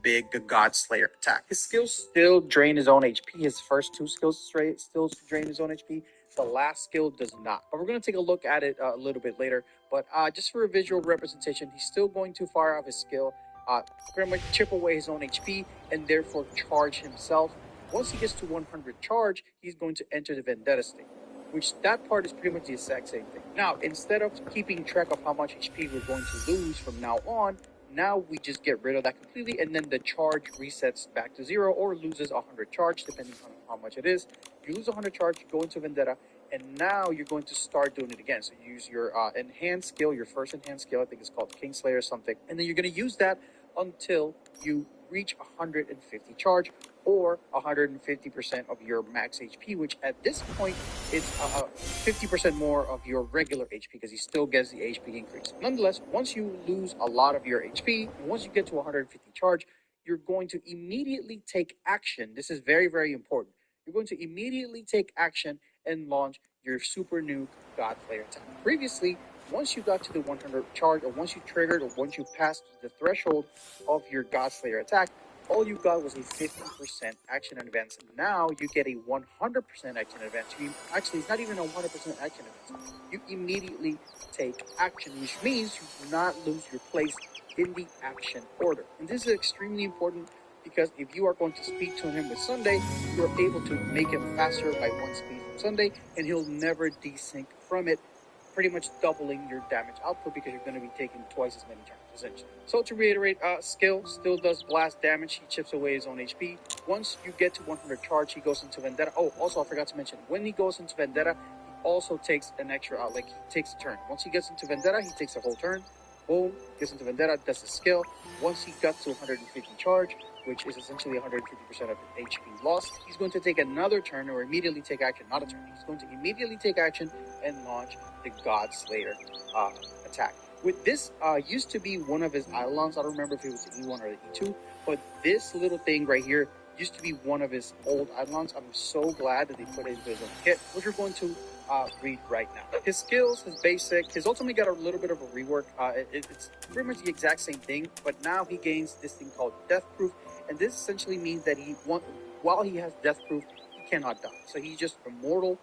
big God Slayer attack. His skills still drain his own HP. His first two skills still drain his own HP. The last skill does not. But we're going to take a look at it a little bit later. But just for a visual representation, he's still going to fire off his skill, pretty much chip away his own HP, and therefore charge himself. Once he gets to 100 charge, he's going to enter the Vendetta state, which that part is pretty much the exact same thing. Now, instead of keeping track of how much HP we're going to lose from now on, now we just get rid of that completely, and then the charge resets back to 0 or loses 100 charge, depending on how much it is. You lose 100 charge, you go into Vendetta, and now you're going to start doing it again. So you use your enhanced skill, your first enhanced skill, I think it's called Kingslayer or something, and then you're going to use that until you reach 150 charge or 150% of your max HP, which at this point is 50% more of your regular HP because he still gets the HP increase. Nonetheless, once you lose a lot of your HP, once you get to 150 charge, you're going to immediately take action. This is very, very important. You're going to immediately take action and launch your super nuke God Slayer attack. Previously, once you got to the 100 charge, or once you triggered, or once you passed the threshold of your God Slayer attack, all you got was a 50% action advance. Now you get a 100% action advance. Actually, it's not even a 100% action advance. You immediately take action, which means you do not lose your place in the action order. And this is extremely important because if you are going to speed to him with Sunday, you're able to make him faster by one speed from Sunday, and he'll never desync from it, pretty much doubling your damage output because you're going to be taking twice as many turns, essentially. So to reiterate, skill still does blast damage. He chips away his own HP. Once you get to 100 charge, he goes into Vendetta. Oh, also I forgot to mention, when he goes into Vendetta, he also takes an extra, he takes a turn. Once he gets into Vendetta, he takes a whole turn. Boom, gets into Vendetta, does the skill. Once he got to 150 charge, which is essentially 150% of HP lost, he's going to take another turn or immediately take action, not a turn. He's going to immediately take action and launch the God Slayer attack. With this, used to be one of his Eidolons. I don't remember if it was the E1 or the E2, but this little thing right here used to be one of his old Eidolons. I'm so glad that they put it into his own kit, which we're going to read right now. His skills, his basic, his ultimate got a little bit of a rework. It's pretty much the exact same thing, but now he gains this thing called Death Proof, and this essentially means that while he has Death Proof, he cannot die. So he's just immortal.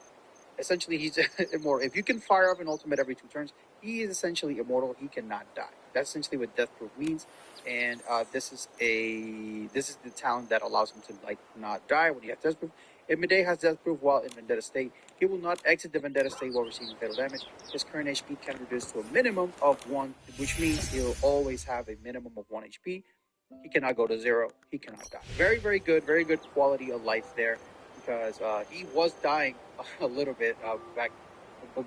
Essentially, he's immortal. If you can fire off an ultimate every 2 turns, he is essentially immortal. He cannot die. That's essentially what Death Proof means. And this is the talent that allows him to not die when he has Death Proof. If Midday has Death Proof while in Vendetta state, he will not exit the Vendetta state while receiving fatal damage. His current HP can reduce to a minimum of 1, which means he'll always have a minimum of 1 HP. He cannot go to 0. He cannot die. Very, very good quality of life there, because he was dying a little bit back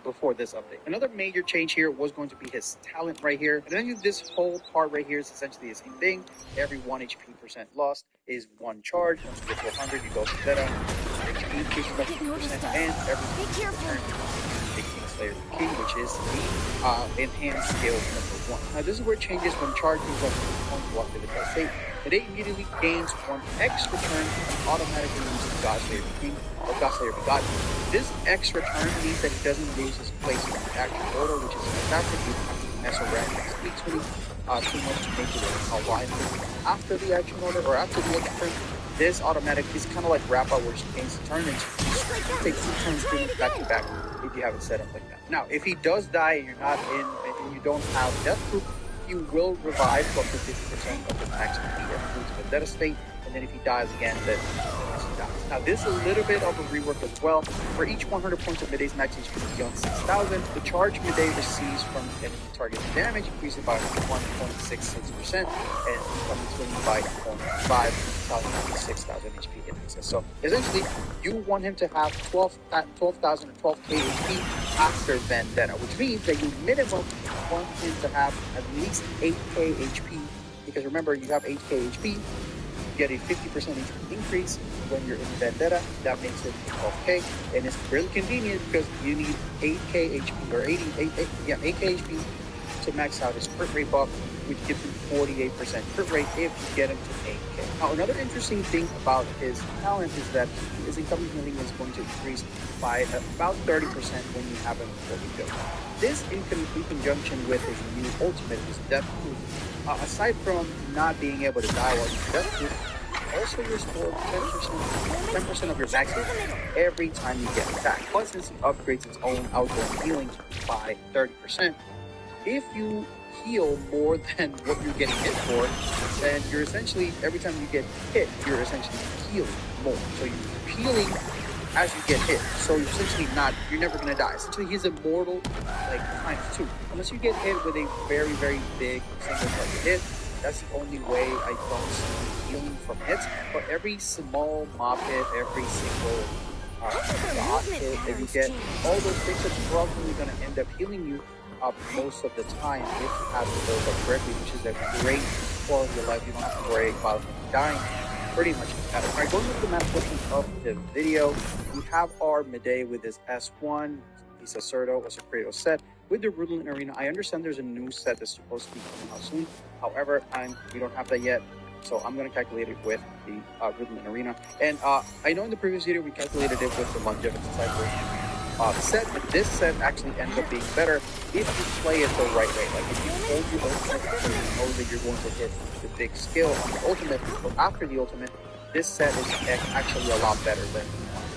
before this update. Another major change here was going to be his talent right here. And then this whole part right here is essentially the same thing. Every 1 HP percent lost is 1 charge. Once you get to 100, you go to Vendetta. HP increases by 50%, and every turn the Kingslayer King, which is the enhanced skill number 1. Now this is where it changes when charge moves up to point block to the best state. And it immediately gains 1 extra turn and automatically uses God Slayer King or God Slayer Begotten. This extra turn means that he doesn't lose his place in the action order, which is fantastic. You don't have to mess around with speed tuning too much to make it a line after the action order or after the extra turn. This automatic is kind of like wrap up, where she gains the turn and she takes 2 turns back to back if you have it set up like that. Now, if he does die and you're not in and you don't have Death Proof, you will revive up to 50% of the max HP into the Vendetta state, and then if he dies again, then he dies. Now, this is a little bit of a rework as well. For each 100 points of Midday's max HP beyond 6,000, the charge Midday receives from enemy target damage increases by 1.66% and becomes 25.5 6,000 HP in excess. So essentially, you want him to have 12,000 or 12k HP after Vendetta, which means that you minimum want him to have at least 8k HP, because remember, you have 8k HP, you get a 50% HP increase when you're in Vendetta. That makes it 12k, and it's really convenient because you need 8k HP or 8k HP to max out his crit rate buff which gives him 48% crit rate if you get him to 8k. Now, another interesting thing about his talent is that his incoming healing is going to increase by about 30% when you have him fully built. This in conjunction with his new ultimate, his death proof, aside from not being able to die while he's death proof, also restore 10% of your max every time you get attacked. Plus, since he upgrades his own outgoing healing by 30%, if you heal more than what you're getting hit for, then you're essentially, every time you get hit, you're essentially healing more. So you're healing as you get hit. So you're essentially you're never going to die. Essentially, he's immortal, like, ×2. Unless you get hit with a very, very big single target hit, that's the only way I don't see healing from hits. But every small mob hit, every single dot hit that you get, all those things are probably going to end up healing you up most of the time if you have to build up correctly, which is a great quality of life. You don't have to worry about dying pretty much. Alright, going into the map portion of the video, we have our midday with this S1, this Secreto set with the Rudolin Arena. I understand there's a new set that's supposed to be coming out soon. However, we don't have that yet, so I'm going to calculate it with the Rudolin Arena. And I know in the previous video we calculated it with the longevity cycle set, but this set actually ends up being better if you play it the right way. Like, if you hold your ultimate and you know that you're going to hit the big skill on the ultimate or after the ultimate, this set is actually a lot better than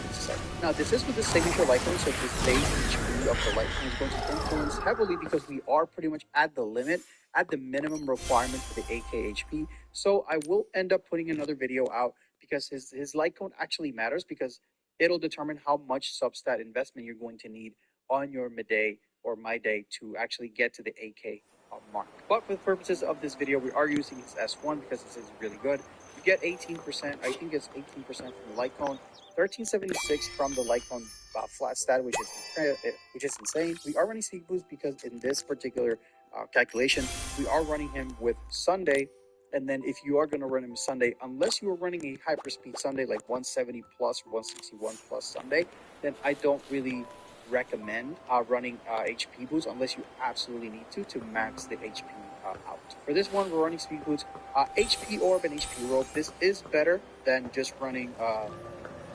this set. Now, this is with the signature Litecoin, so this base HP of the Litecoin is going to influence heavily because we are pretty much at the limit, at the minimum requirement for the 8k HP. So I will end up putting another video out because his Litecoin actually matters, because it'll determine how much substat investment you're going to need on your midday or my day to actually get to the 8k mark. But for the purposes of this video, we are using his S1 because this is really good. You get 18%, I think it's 18% from the Litecoin, 1376 from the Litecoin flat stat, which is insane. We are running Sneak Boost because in this particular calculation, we are running him with Sunday. And then if you are going to run him Sunday, unless you are running a hyperspeed Sunday like 170 plus, 161 plus Sunday, then I don't really recommend running HP boots unless you absolutely need to max the HP out. For this one, we're running speed boots, HP orb and HP robe. This is better than just running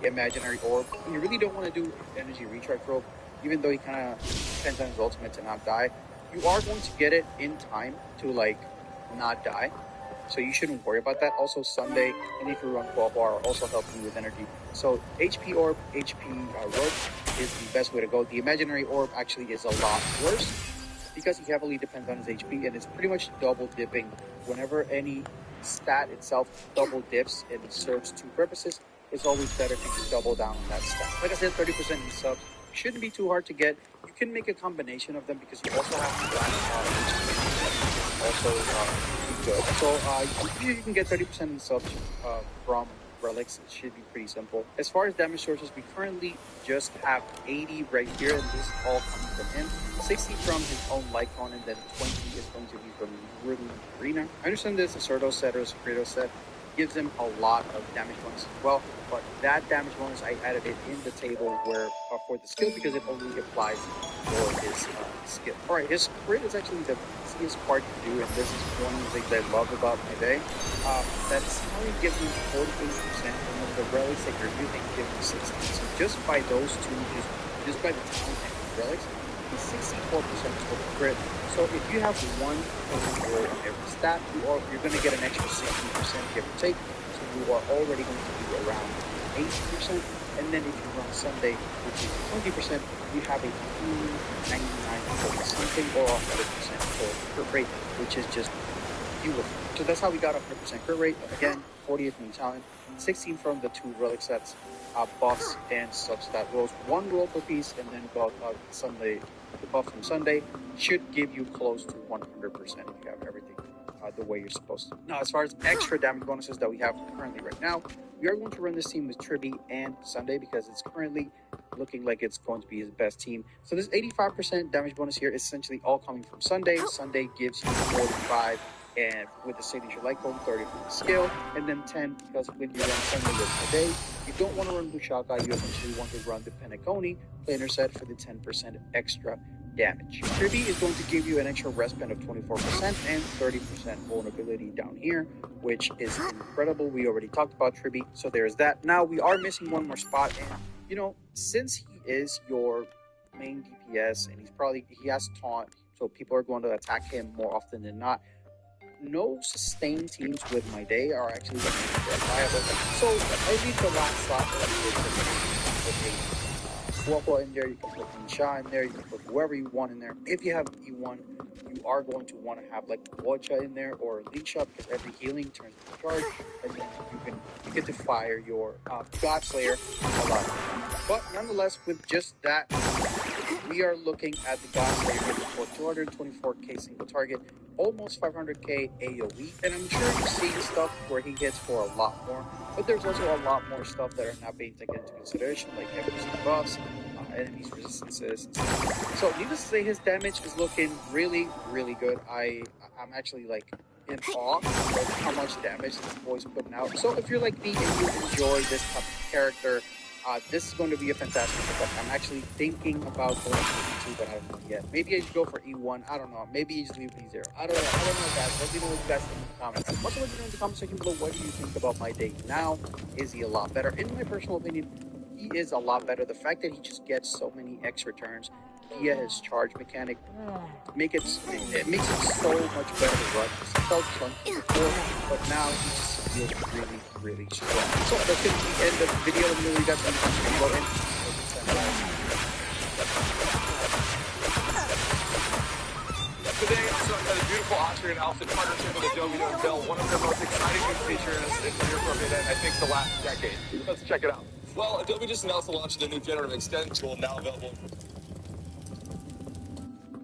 imaginary orb. You really don't want to do energy recharge robe, even though he kind of depends on his ultimate to not die. You are going to get it in time to, like, not die, so you shouldn't worry about that. Also, Sunday and if you run 12 bar are also helping you with energy. So HP orb, HP rope is the best way to go. The imaginary orb actually is a lot worse because he heavily depends on his HP, and it's pretty much double dipping. Whenever any stat itself double dips and it serves two purposes, it's always better to just double down on that stat. Like I said, 30% in subs shouldn't be too hard to get. You can make a combination of them because you also have to also good. So you can get 30% in subs from relics. It should be pretty simple. As far as damage sources, we currently just have 80 right here, and this is all coming from him. 60 from his own Litecoin, and then 20 is going to be from Rudolin Arena. I understand this Secreto set or Secreto set gives him a lot of damage bonus as well, but that damage bonus I added it in the table where for the skill because it only applies for his skill. Alright, his crit is actually the easiest part to do, and this is one of the things I love about my day. That's how you give me 48%, and then the relics that you're using give you 60. So just by those two, just by the talent and the relics, it's 64% total crit. So if you have one roll on every stat, you're going to get an extra 60% give or take. So you are already going to be around 80%. And then if you run Sunday, which is 20%, you have a 99 something or 100% for crit rate, which is just beautiful. So that's how we got 100% crit rate. Again, 48 from the talent, 16 from the two relic sets, buffs and substat rolls. One roll per piece, and then Sunday, the buff from Sunday should give you close to 100% if you have everything the way you're supposed to. Now, as far as extra damage bonuses that we have currently right now, we are going to run this team with Tribby and Sunday because it's currently looking like it's going to be his best team. So this 85% damage bonus here is essentially all coming from Sunday. Sunday gives you 45, and with the signature Litecoin, 30 from the skill, and then 10 because when you run Sunday with today, you don't want to run Bushaka, you eventually want to run the Penaconi planar set for the 10% extra damage. Tribby is going to give you an extra rest pen of 24% and 30% vulnerability down here, which is incredible. We already talked about Tribby, so there's that. Now we are missing one more spot, and since he is your main DPS and he has taunt, so people are going to attack him more often than not. No sustained teams with my day are actually going to be viable. So I leave the last slot Swapwa in there, you can put Nisha in there, you can put whoever you want in there. If you have E1, you are going to want to have like Vocha in there or Leisha, because every healing turns into charge, and then you get to fire your God Slayer a lot. But nonetheless, with just that, we are looking at the God Slayer for 224k single target, almost 500k AoE, and I'm sure you've seen stuff where he hits for a lot more, but there's also a lot more stuff that are not being taken into consideration, like FPC buffs, enemies resistances. So needless to say, his damage is looking really, really good. I'm actually like in awe of how much damage this boy's putting out. So if you're like me and you enjoy this type of character, this is going to be a fantastic pickup. I'm actually thinking about going for E2, but I don't know yet. Maybe I should go for E1. I don't know. Maybe you just leave E0. I don't know, guys. Let me know what you guys think in the comments. Also, let me know in the comment section below, what do you think about my day now? Is he a lot better? In my personal opinion, he is a lot better. The fact that he just gets so many extra turns via his charge mechanic makes it so much better to run. He felt chunky before, but now he just feels really, really strong. So that's going to be the end of the video. Let me know what you guys want to go in. Today, I'm talking about a beautiful Austrian Alps in partnership with Adobe to unveil one of their most exciting new features in I think the last decade. Let's check it out. Well, Adobe just announced the launch of the new generative extend tool, now available.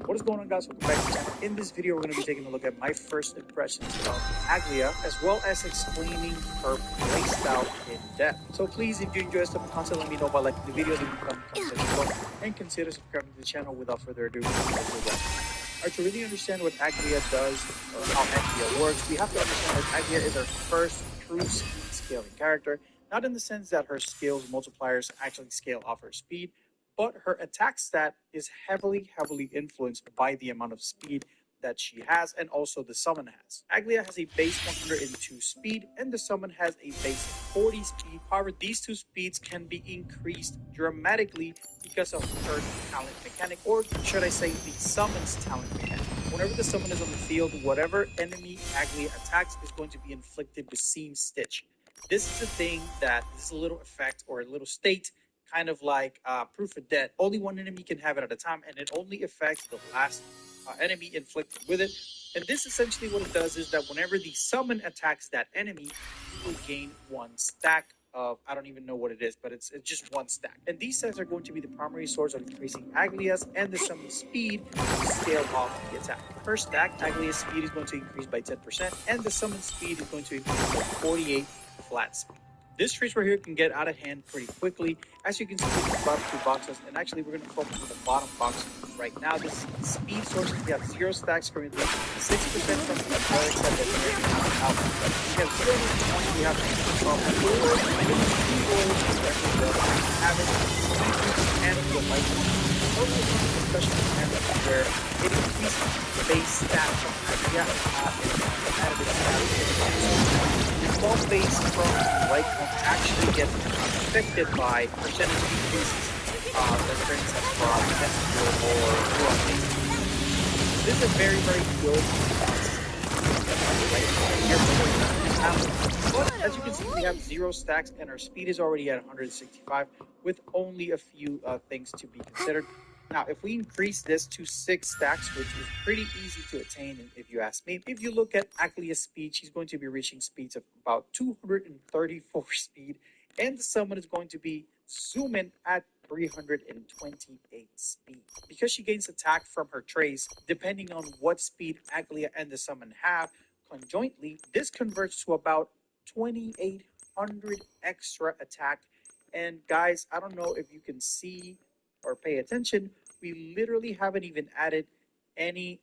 What is going on, guys? Welcome back to the channel. In this video, we're going to be taking a look at my first impressions of Aglia, as well as explaining her playstyle in depth. So please, if you enjoy this type of content, let me know by liking the video, leaving a comment section below, and consider subscribing to the channel. Without further ado, let's go. To really understand what Aglia does, or how Aglia works, we have to understand that Aglia is our first true speed scaling character, not in the sense that her skills multipliers actually scale off her speed, but her attack stat is heavily influenced by the amount of speed that she has, and also the summon has. Aglia has a base 102 speed, and the summon has a base 40 speed. However, these two speeds can be increased dramatically because of her talent mechanic, or should I say the summon's talent mechanic. Whenever the summon is on the field, whatever enemy Aglia attacks is going to be inflicted with Seam Stitch. This is a thing that this is a little effect or a little state, kind of like Proof of Death. Only one enemy can have it at a time, and it only affects the last enemy inflicted with it. And this essentially what it does is that whenever the summon attacks that enemy, you will gain one stack of, I don't even know what it is, but it's just one stack. And these stats are going to be the primary source of increasing Aglia's and the summon speed to scale off the attack. Per stack, Aglia's speed is going to increase by 10%, and the summon speed is going to increase by 48 flat speed. This trace right here can get out of hand pretty quickly. As you can see, in the bottom two boxes, and actually we're going to focus on the bottom box right now. This is the speed sources. We have 0 stacks currently, 6% from the relic set that we're going to out. We have 0 points. We have 4 have it, and the light especially where it increases the base stat from Aglia small base from light actually gets affected by percentage decreases that for instance from messenger or base. This is a very good but as you can see, we have 0 stacks and our speed is already at 165 with only a few things to be considered. Now, if we increase this to 6 stacks, which is pretty easy to attain, if you ask me, if you look at Aglia's speed, she's going to be reaching speeds of about 234 speed, and the summon is going to be zooming at 328 speed. Because she gains attack from her trace, depending on what speed Aglia and the summon have conjointly, this converts to about 2,800 extra attack. And guys, I don't know if you can see or pay attention, we literally haven't even added any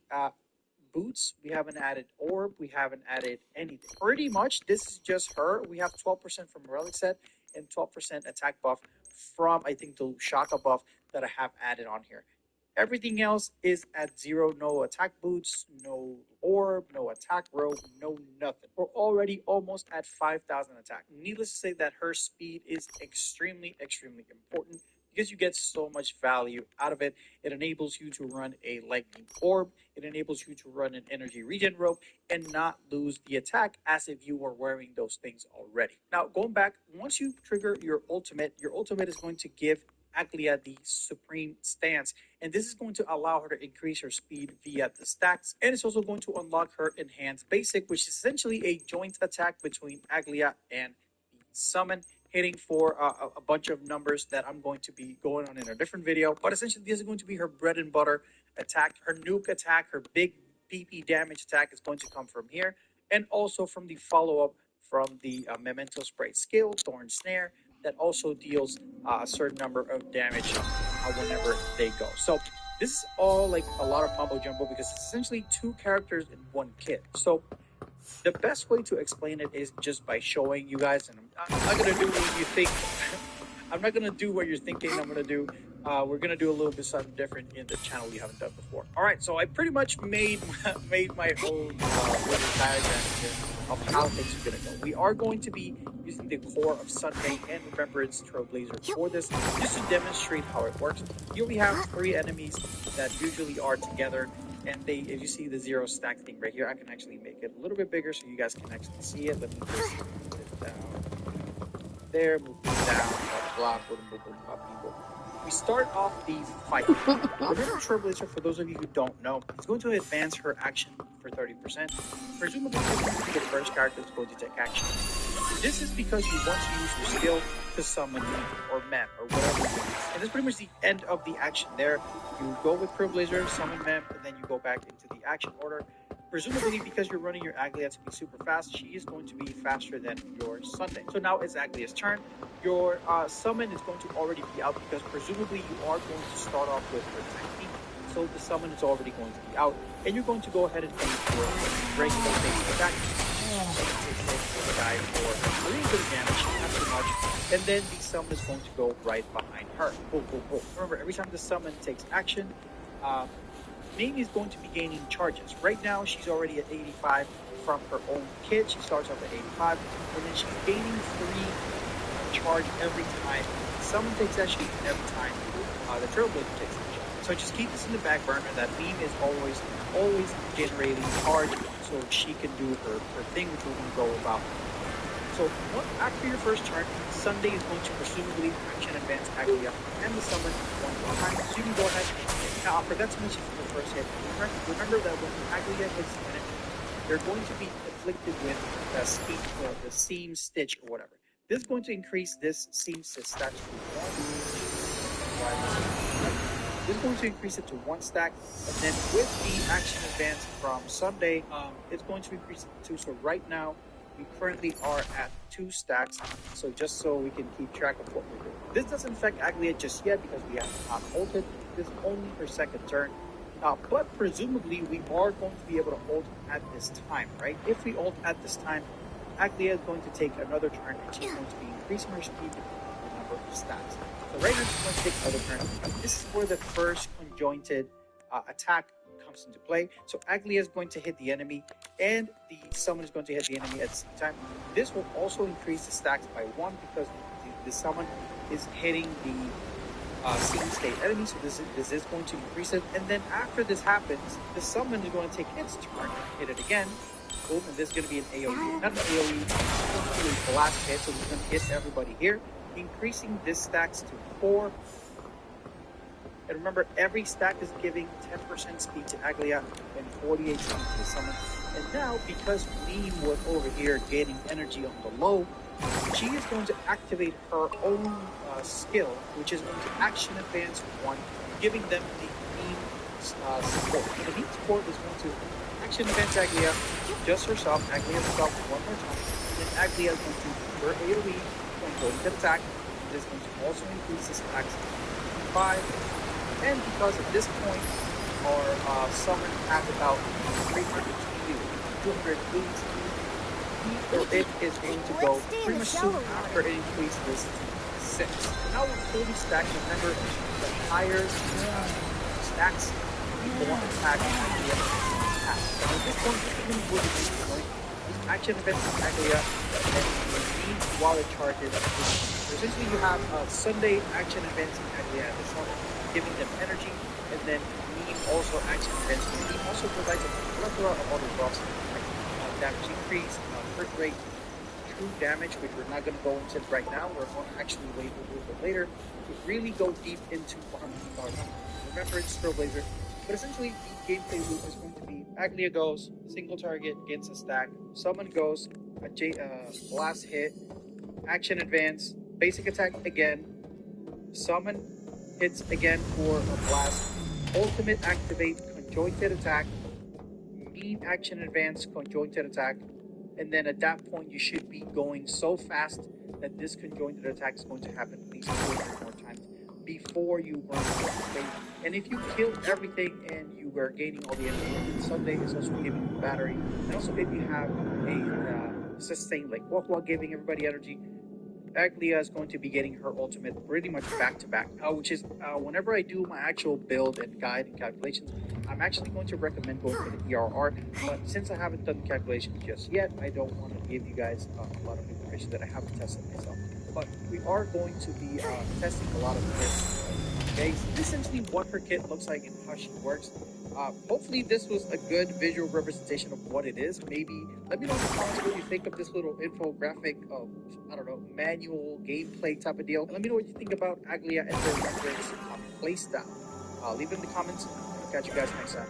boots. We haven't added orb. We haven't added anything. Pretty much, this is just her. We have 12% from relic set and 12% attack buff from, I think, the Shaka buff that I have added on here. Everything else is at 0. No attack boots, no orb, no attack rope, no nothing. We're already almost at 5,000 attack. Needless to say that her speed is extremely, extremely important because you get so much value out of it. It enables you to run a lightning orb. It enables you to run an energy regen rope and not lose the attack as if you were wearing those things already. Now, going back, once you trigger your ultimate is going to give Aglia the supreme stance, and this is going to allow her to increase her speed via the stacks, and it's also going to unlock her enhanced basic, which is essentially a joint attack between Aglia and the summon, hitting for a bunch of numbers that I'm going to be going on in a different video. But essentially, this is going to be her bread and butter attack. Her nuke attack, her big PP damage attack is going to come from here, and also from the follow-up from the Memento Spray skill, Thorn Snare, that also deals a certain number of damage whenever they go. So this is all like a lot of mumbo jumbo because it's essentially two characters in one kit. So the best way to explain it is just by showing you guys, and I'm not gonna do what you think. I'm not gonna do what you're thinking I'm gonna do. We're gonna do a little bit something different in the channel we haven't done before. All right, so I pretty much made my whole little diagram here of how things are gonna go. We are going to be using the core of Sunday and Remembrance Trailblazer for this, just to demonstrate how it works. You only have 3 enemies that usually are together, and they, if you see the 0 stack thing right here, I can actually make it a little bit bigger so you guys can actually see it. Let me just move it down there, move it down, blah, blah, boom, boom, boom, blah, boom, boom. We start off the fight. Remember, Trailblazer, for those of you who don't know, is going to advance her action for 30%. Presumably, this is going to be the first character that's going to take action. This is because you want to use your skill to summon Meme or Mem or whatever it is. And that's pretty much the end of the action there. You go with Trailblazer, summon Mem, and then you go back into the action order. Presumably, because you're running your Aglia to be super fast, she is going to be faster than your Sunday. So now it's Aglia's turn. Your summon is going to already be out because presumably you are going to start off with her technique. So the summon is already going to be out, and you're going to go ahead and finish your regular basic attack. Die for a little bit of damage, not too much, and then the summon is going to go right behind her. Boom, boom, boom. Remember, every time the summon takes action, Nikki is going to be gaining charges. Right now, she's already at 85 from her own kit. She starts off at 85, and then she's gaining 3 charge every time someone takes action, every time the Trailblazer takes action. So just keep this in the back burner. That meme is always generating charge, so she can do her thing, which we're going to go about. So after your first turn, Sunday is going to presumably action advance Aglia and the summon one more time. So you can go ahead. Now, I forgot to mention for the first hit. Remember that when Aglia hits the enemy, they're going to be afflicted with the seam stitch or whatever. This is going to increase this seam stitch stack to 1. This is going to increase it to 1 stack, and then with the action advance from Sunday, it's going to increase it to 2. So right now, we currently are at 2 stacks, so just so we can keep track of what we're doing. This doesn't affect Aglia just yet because we have not ulted. This is only her second turn. But presumably we are going to be able to ult at this time, right? If we ult at this time, Aglia is going to take another turn, and she's going to be increasing her speed the number of stacks. So right now she's going to take another turn. This is where the first conjointed attack comes into play. So Aglia is going to hit the enemy, and the summon is going to hit the enemy at the same time. This will also increase the stacks by 1 because the summon is hitting the seam state enemy, so this is going to increase it. And then after this happens, the summon is going to take its turn and hit it again. Boom, and this is going to be an AoE, not an AoE, it's going to be a blast hit, so it's going to hit everybody here, increasing this stacks to 4. And remember, every stack is giving 10% speed to Aglia and 48 speed to the summon. And now, because Meme was over here gaining energy on the low, she is going to activate her own skill, which is going to action advance 1, giving them the Meme support. So the Meme support is going to action advance Aglia, just herself, Aglia herself 1 more time. And then Aglia is going to do her AoE, going to go into attack. This is going to also increase the stacks to 5. And because at this point, our summon has about 300 speed, 280 speed, or it is going to go pretty much soon after it increases this to 6. Now we're fully stacked. Remember, the higher exact before attack Aglia attack. Now at this point, this is really what you know. This action event from Aglia, and then you need while it charges. So essentially, you have Sunday action events in Aglia at the start, giving them energy, and then Meme also action events. Meme also provides a plethora of other buffs like damage increase, crit rate, true damage, which we're not going to go into right now. We're going to actually wait a little bit later to really go deep into Harmony Guard. Remember, it's Trailblazer, but essentially the gameplay loop is going to be Aglia goes, single target against a stack, summon goes, blast hit, action advance, basic attack again, summon hits again for a blast, ultimate activate, conjointed attack, mean action advance, conjointed attack, and then at that point you should be going so fast that this conjointed attack is going to happen at least 2 or 3 more times before you run out of state. And if you kill everything and you are gaining all the energy, Sunday is also giving you battery, and also if you have a sustain like Walk giving everybody energy, Aglia is going to be getting her ultimate pretty much back to back, which is whenever I do my actual build and guide and calculations, I'm actually going to recommend going for the ERR. But since I haven't done the calculations just yet, I don't want to give you guys a lot of information that I haven't tested myself. But we are going to be testing a lot of this. Okay, so this is essentially what her kit looks like and how she works. Hopefully this was a good visual representation of what it is. Maybe let me know in the comments what you think of this little infographic of, I don't know, manual gameplay type of deal. And let me know what you think about Aglia and their remembrance playstyle. Leave it in the comments. I'll catch you guys next time.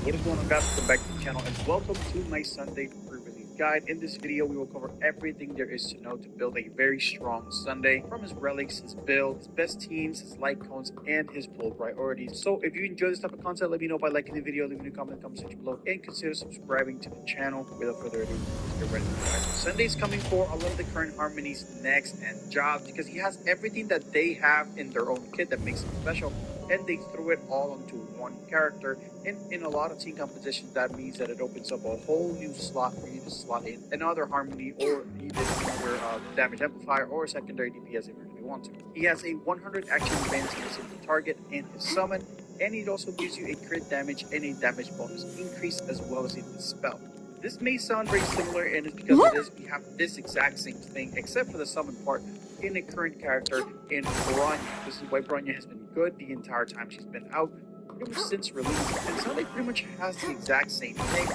What is going on, guys? Welcome back to the channel and welcome to my Sunday pre-release guide. In this video, we will cover everything there is to know to build a very strong Sunday, from his relics, his build, his best teams, his light cones, and his pull priorities. So if you enjoy this type of content, let me know by liking the video, leaving a comment in the comment section below, and consider subscribing to the channel. Without further ado, let's get ready to go. Sunday's coming for a lot of the current Harmony's next and jobs because he has everything that they have in their own kit that makes him special, and they threw it all onto one character. And in a lot of team compositions, that means that it opens up a whole new slot for you to slot in another Harmony or even another damage amplifier or secondary DPS if you really want to. He has a 100 action advance in a single target and his summon, and it also gives you a crit damage and a damage bonus increase as well as in his spell. This may sound very similar, and it's because it is. We have this exact same thing except for the summon part in a current character in Bronya. This is why Bronya has been good the entire time she's been out, pretty much since release. And Sunday pretty much has the exact same thing,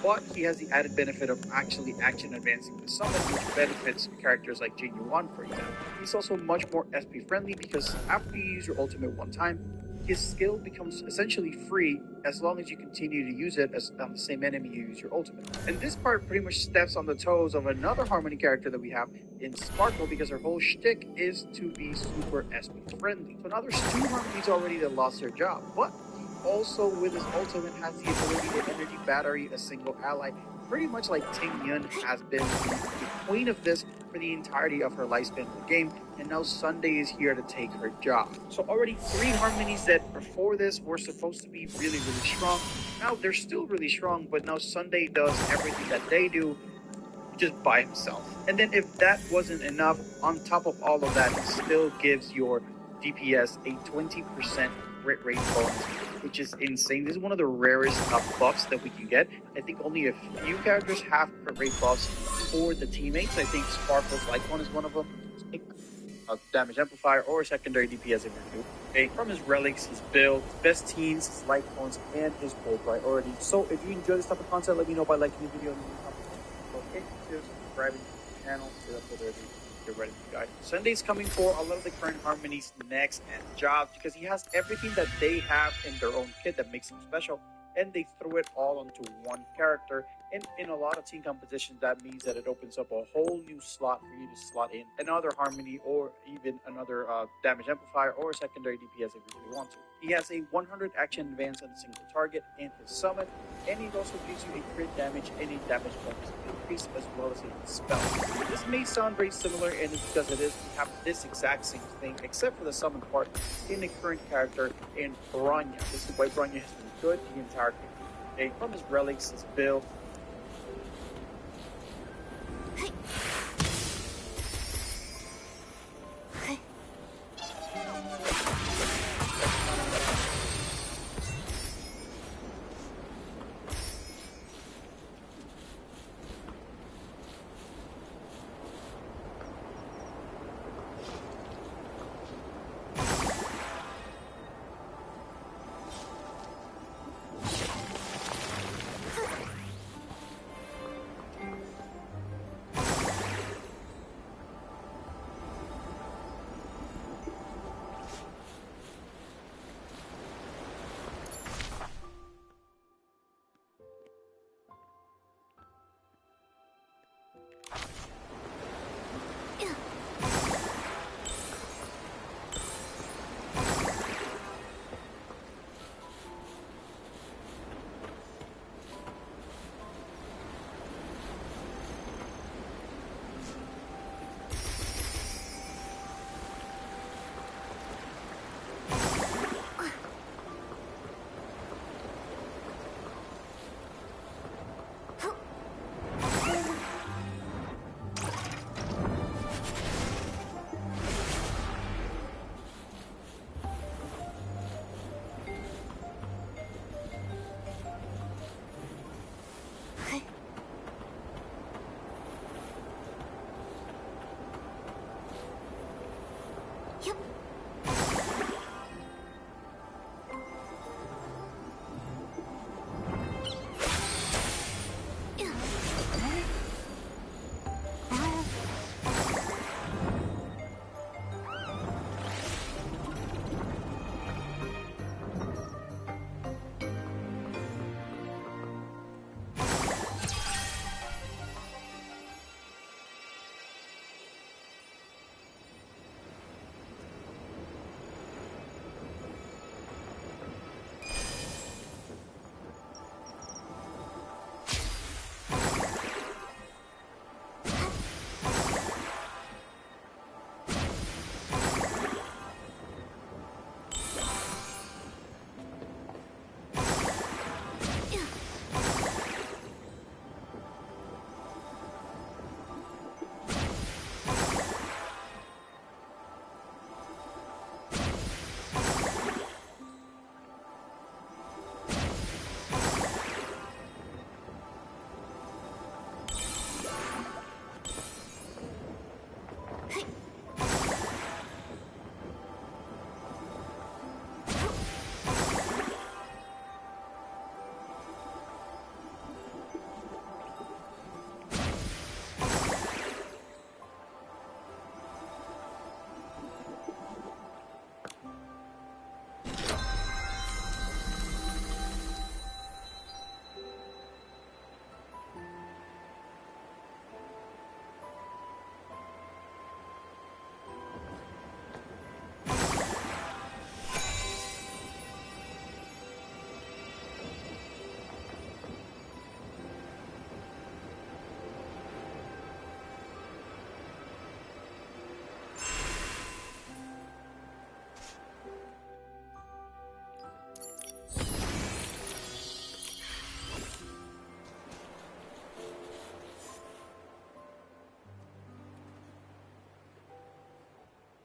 but he has the added benefit of actually action advancing the summon, which benefits characters like Jinyu, for example. He's also much more SP friendly because after you use your ultimate one time, his skill becomes essentially free as long as you continue to use it as on the same enemy you use your ultimate. And this part pretty much steps on the toes of another Harmony character that we have in Sparkle, because her whole shtick is to be super SP friendly. So now there's 2 Harmonies already that lost their job, but he also with his ultimate has the ability to energy battery a single ally, pretty much like Ting Yun has been the queen of this for the entirety of her lifespan in the game, and now Sunday is here to take her job. So already 3 Harmonies that before this were supposed to be really strong, now they're still really strong, but now Sunday does everything that they do just by himself. And then if that wasn't enough, on top of all of that, it still gives your DPS a 20% crit rate bonus, which is insane. This is one of the rarest buffs that we can get. I think only a few characters have crit rate buffs for the teammates. I think Sparkle's Light One is one of them. A damage amplifier or secondary DPS if you do. Okay, from his relics, his build, his best teams, his light cones, and his pull priorities. So if you enjoy this type of content, let me know by liking the video and leaving a comment. Okay, consider subscribing to the channel. Without further ado, get ready to go. Sunday's coming for a lot of the current Harmony's next and jobs because he has everything that they have in their own kit that makes him special, and they threw it all onto one character. And in a lot of team compositions, that means that it opens up a whole new slot for you to slot in another Harmony or even another damage amplifier or secondary DPS if you really want to. He has a 100 action advance on a single target and his summon, and it also gives you a crit damage and a damage bonus increase as well as a spell. This may sound very similar, and it's because it is. We have this exact same thing except for the summon part in a current character in Bronya. This is why Bronya has been good the entire game. Okay, from his relics, his build,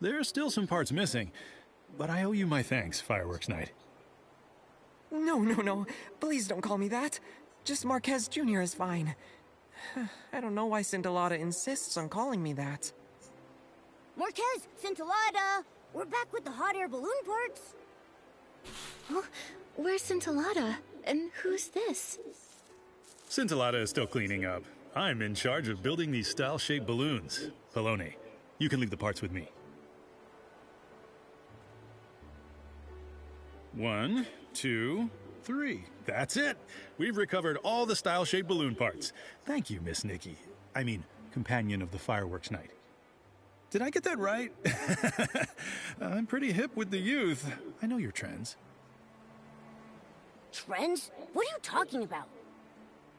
There are still some parts missing, but I owe you my thanks, Fireworks Night. No. Please don't call me that. Just Marquez Jr. is fine. I don't know why Scintillata insists on calling me that. Marquez, Scintillata! We're back with the hot air balloon parts. Oh, where's Scintillata? And who's this? Scintillata is still cleaning up. I'm in charge of building these style-shaped balloons. Poloni, you can leave the parts with me. 1, 2, 3. That's it. We've recovered all the style-shaped balloon parts. Thank you, Miss Nikki. I mean, companion of the Fireworks Night. Did I get that right? I'm pretty hip with the youth. I know your trends. Trends? What are you talking about?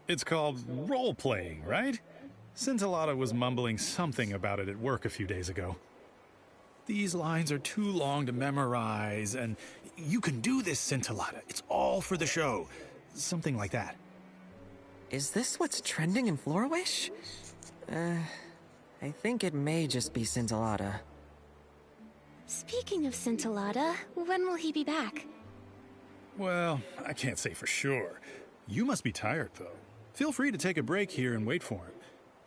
It's called role-playing, right? Scintillata was mumbling something about it at work a few days ago. These lines are too long to memorize, and you can do this, Scintillata. It's all for the show. Something like that. Is this what's trending in Florawish? I think it may just be Scintillata. Speaking of Scintillata, when will he be back? Well, I can't say for sure. You must be tired, though. Feel free to take a break here and wait for him.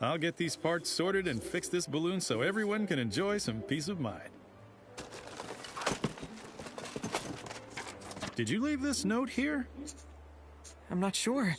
I'll get these parts sorted and fix this balloon so everyone can enjoy some peace of mind. Did you leave this note here? I'm not sure.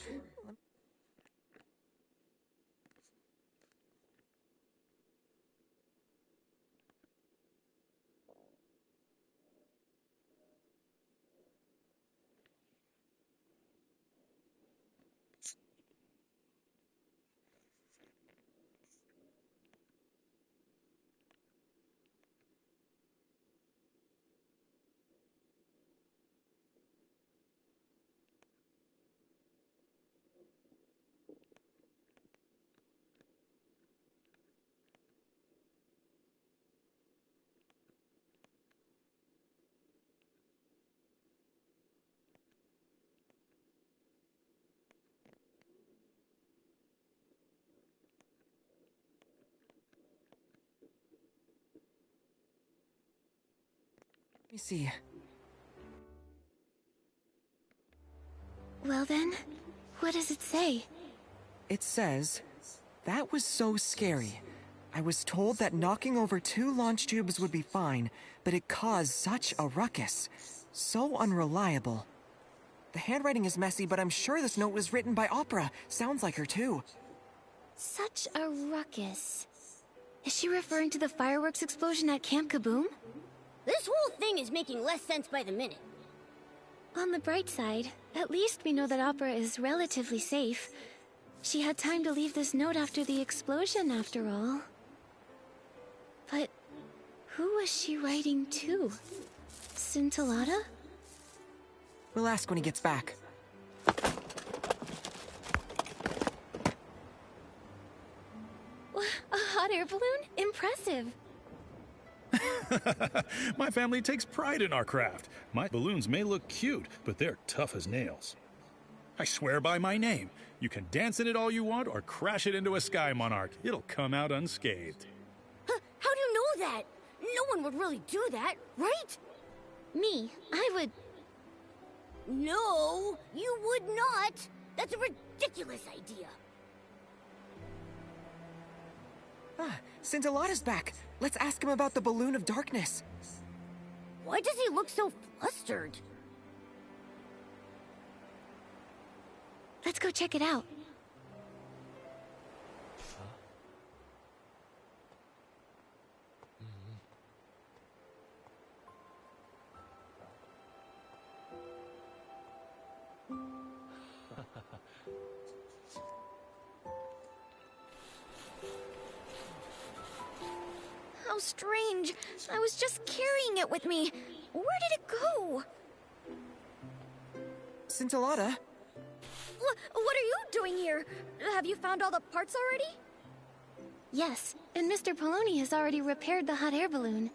Let me see. Well then, what does it say? It says, "That was so scary. I was told that knocking over 2 launch tubes would be fine, but it caused such a ruckus. So unreliable." The handwriting is messy, but I'm sure this note was written by Opera. Sounds like her too. Such a ruckus. Is she referring to the fireworks explosion at Camp Kaboom? This whole thing is making less sense by the minute. On the bright side, at least we know that Opera is relatively safe. She had time to leave this note after the explosion, after all. But who was she writing to? Scintillata? We'll ask when he gets back. A hot air balloon? Impressive. My family takes pride in our craft. My balloons may look cute, but they're tough as nails. I swear by my name. You can dance in it all you want or crash it into a sky monarch. It'll come out unscathed. Huh, how do you know that? No one would really do that, right? Me, I would... No, you would not. That's a ridiculous idea. Ah, Scintillata's back. Let's ask him about the balloon of darkness. Why does he look so flustered? Let's go check it out. How strange. I was just carrying it with me. Where did it go? Scintillata? What are you doing here? Have you found all the parts already? Yes, and Mr. Poloni has already repaired the hot air balloon.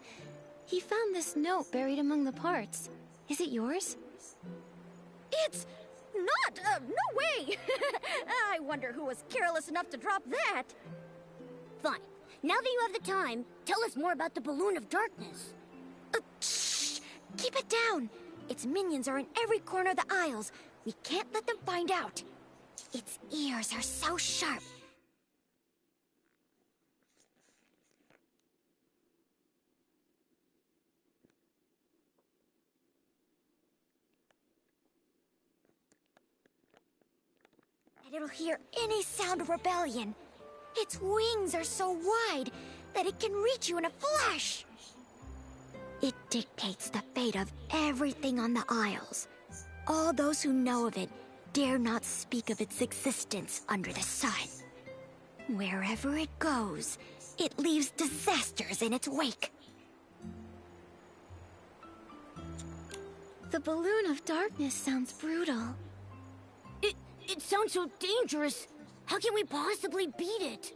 He found this note buried among the parts. Is it yours? It's not! No way! I wonder who was careless enough to drop that. Fine. now that you have the time, tell us more about the Balloon of Darkness. Shh! Keep it down! Its minions are in every corner of the aisles. We can't let them find out. Its ears are so sharp. And it'll hear any sound of rebellion. Its wings are so wide that it can reach you in a flash. It dictates the fate of everything on the aisles. All those who know of it dare not speak of its existence under the sun. Wherever it goes, it leaves disasters in its wake. The Balloon of Darkness sounds brutal. It sounds so dangerous. How can we possibly beat it?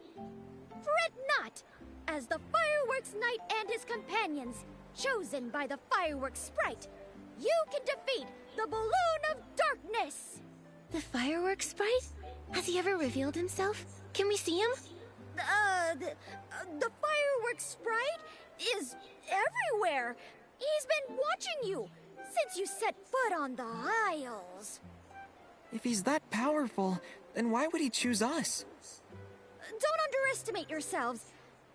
Fret not, as the Fireworks Knight and his companions, chosen by the Fireworks Sprite, you can defeat the Balloon of Darkness! The fireworks sprite? Has he ever revealed himself? Can we see him? The Fireworks Sprite is everywhere. He's been watching you since you set foot on the aisles. If he's that powerful, then why would he choose us? Don't underestimate yourselves.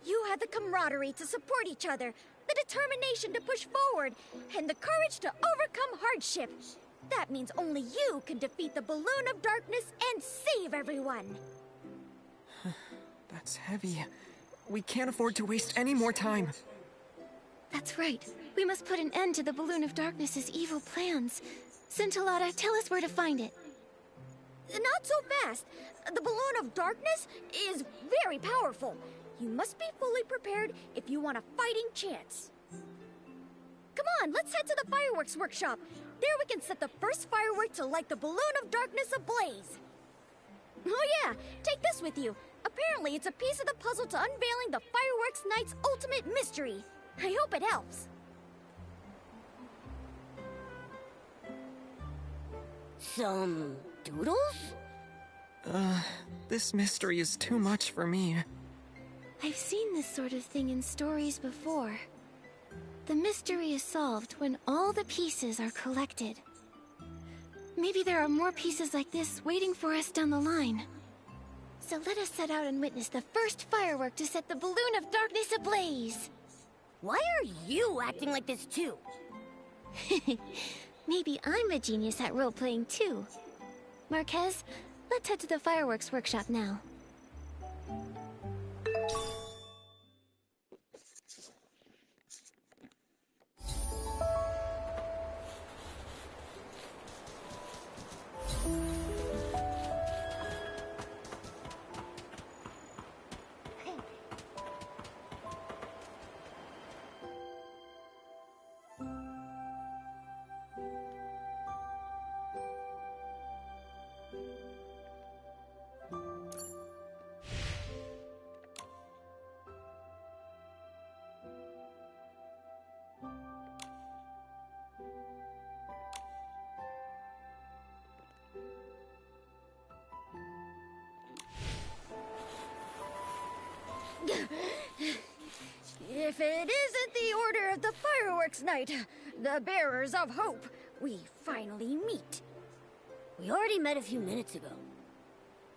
You had the camaraderie to support each other, the determination to push forward, and the courage to overcome hardship. That means only you can defeat the Balloon of Darkness and save everyone. That's heavy. We can't afford to waste any more time. That's right. We must put an end to the Balloon of Darkness's evil plans. Scintillata, tell us where to find it. Not so fast. The Balloon of Darkness is very powerful. You must be fully prepared if you want a fighting chance. Come on, let's head to the fireworks workshop. There we can set the first firework to light the Balloon of Darkness ablaze. Oh yeah, take this with you. Apparently it's a piece of the puzzle to unveiling the Fireworks Knight's ultimate mystery. I hope it helps. Some doodles? This mystery is too much for me. I've seen this sort of thing in stories before. The mystery is solved when all the pieces are collected. Maybe there are more pieces like this waiting for us down the line. So let us set out and witness the first firework to set the Balloon of Darkness ablaze. Why are you acting like this too? Maybe I'm a genius at role-playing too. Marquez, let's head to the fireworks workshop now. If it isn't the Order of the Fireworks Knight, the Bearers of Hope, we finally meet. We already met a few minutes ago.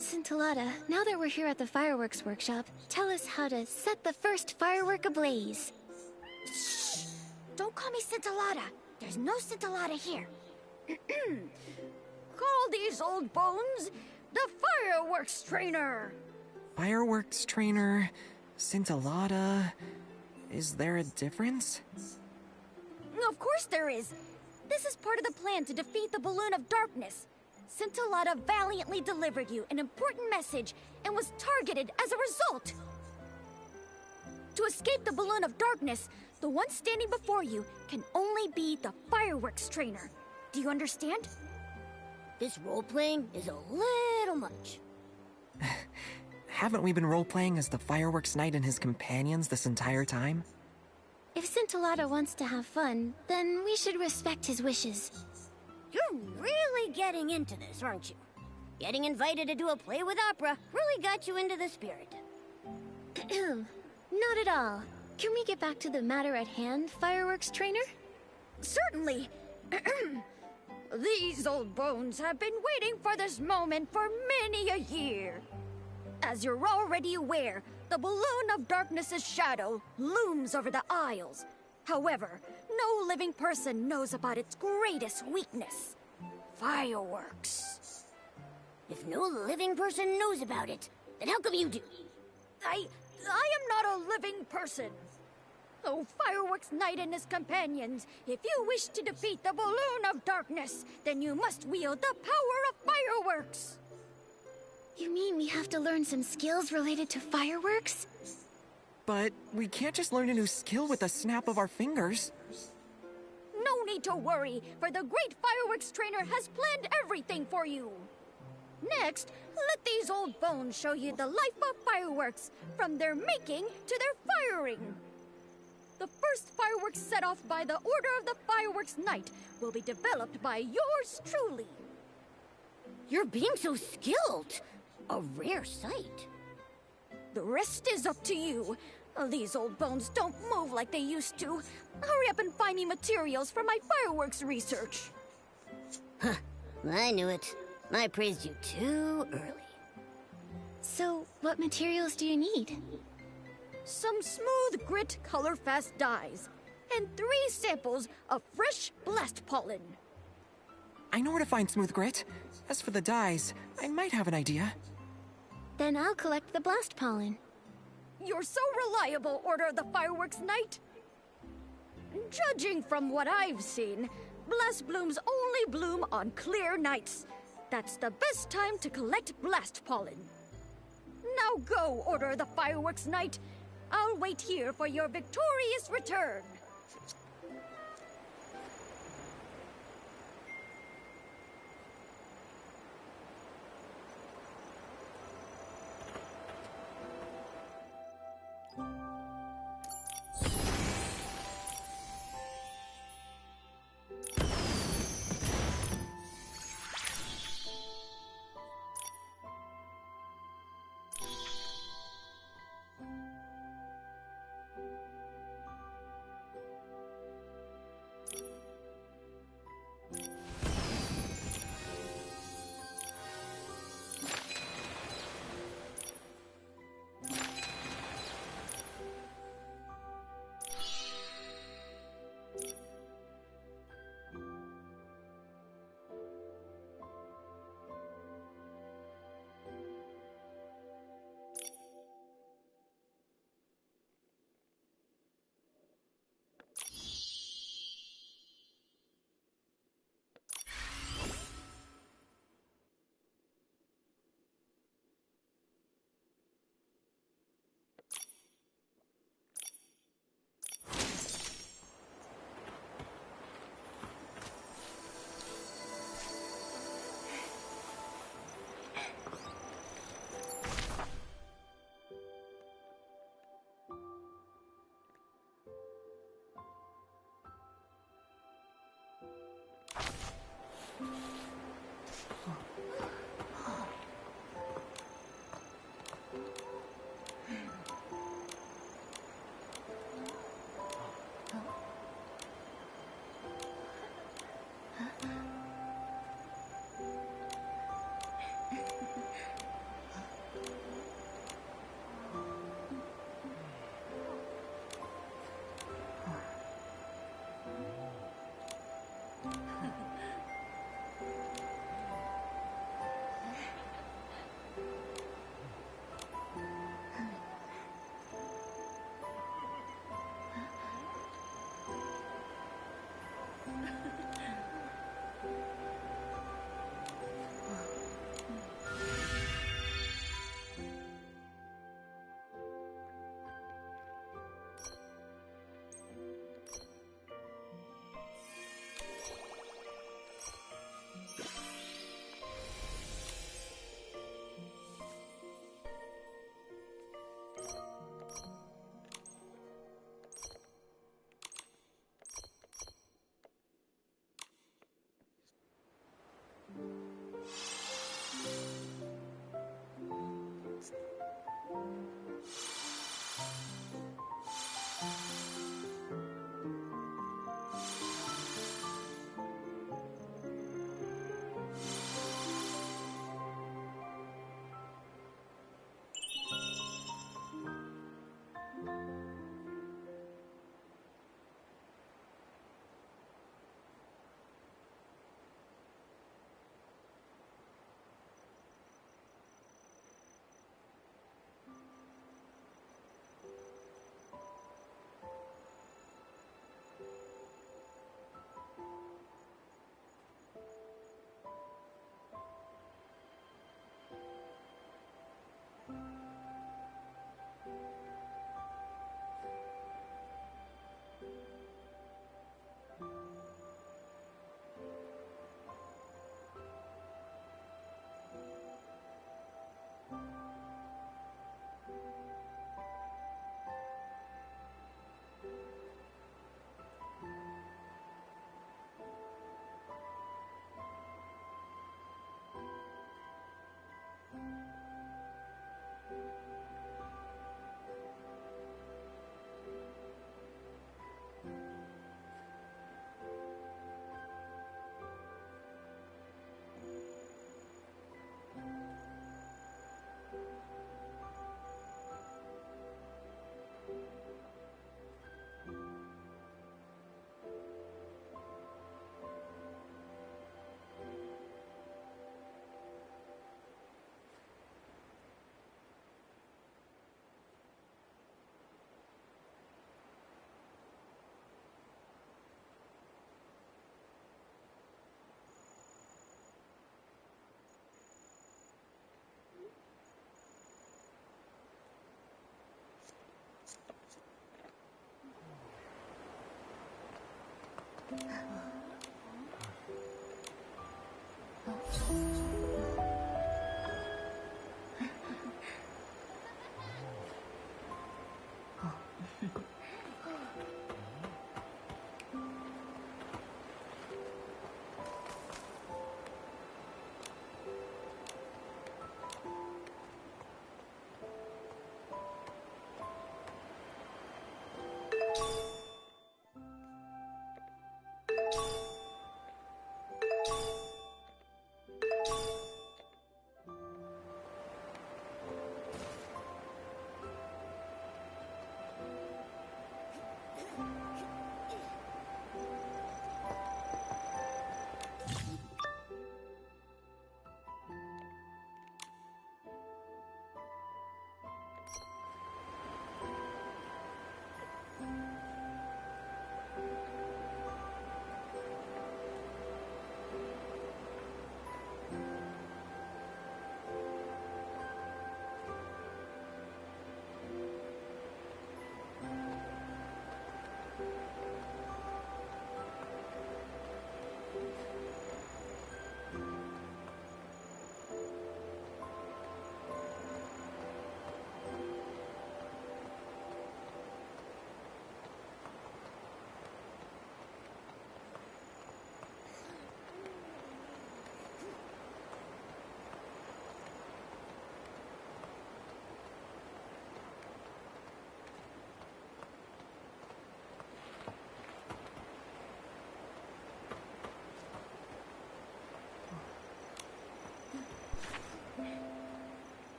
Scintillata, now that we're here at the fireworks workshop, tell us how to set the first firework ablaze. Shh! Don't call me Scintillata. There's no Scintillata here. Call these old bones the Fireworks Trainer. Fireworks trainer, Scintillata. Is there a difference? Of course there is. This is part of the plan to defeat the Balloon of Darkness. Scintillata valiantly delivered you an important message and was targeted as a result. To escape the Balloon of Darkness, the one standing before you can only be the Fireworks Trainer. Do you understand? This role-playing is a little much. Haven't we been role-playing as the Fireworks Knight and his companions this entire time? If Scintillata wants to have fun, then we should respect his wishes. You're really getting into this, aren't you? Getting invited to do a play with opera really got you into the spirit. Not at all. Can we get back to the matter at hand, fireworks trainer? Certainly. These old bones have been waiting for this moment for many a year. As you're already aware, the balloon of darkness's shadow looms over the aisles. However, no living person knows about its greatest weakness: fireworks. If no living person knows about it, then how come you do? I am not a living person. Oh, Fireworks Knight and his companions, if you wish to defeat the balloon of darkness, then you must wield the power of fireworks. You mean we have to learn some skills related to fireworks? But we can't just learn a new skill with a snap of our fingers. No need to worry, for the great fireworks trainer has planned everything for you. Next, let these old bones show you the life of fireworks, from their making to their firing. The first fireworks set off by the Order of the Fireworks Knight will be developed by yours truly. You're being so skilled. A rare sight. The rest is up to you. These old bones don't move like they used to. Hurry up and find me materials for my fireworks research. Huh, I knew it. I praised you too early. So, what materials do you need? Some smooth grit color-fast dyes, and 3 samples of fresh blast pollen. I know where to find smooth grit. As for the dyes, I might have an idea. Then I'll collect the blast pollen. You're so reliable, Order of the Fireworks Knight. Judging from what I've seen, blast blooms only bloom on clear nights. That's the best time to collect blast pollen. Now go, Order of the Fireworks Knight. I'll wait here for your victorious return.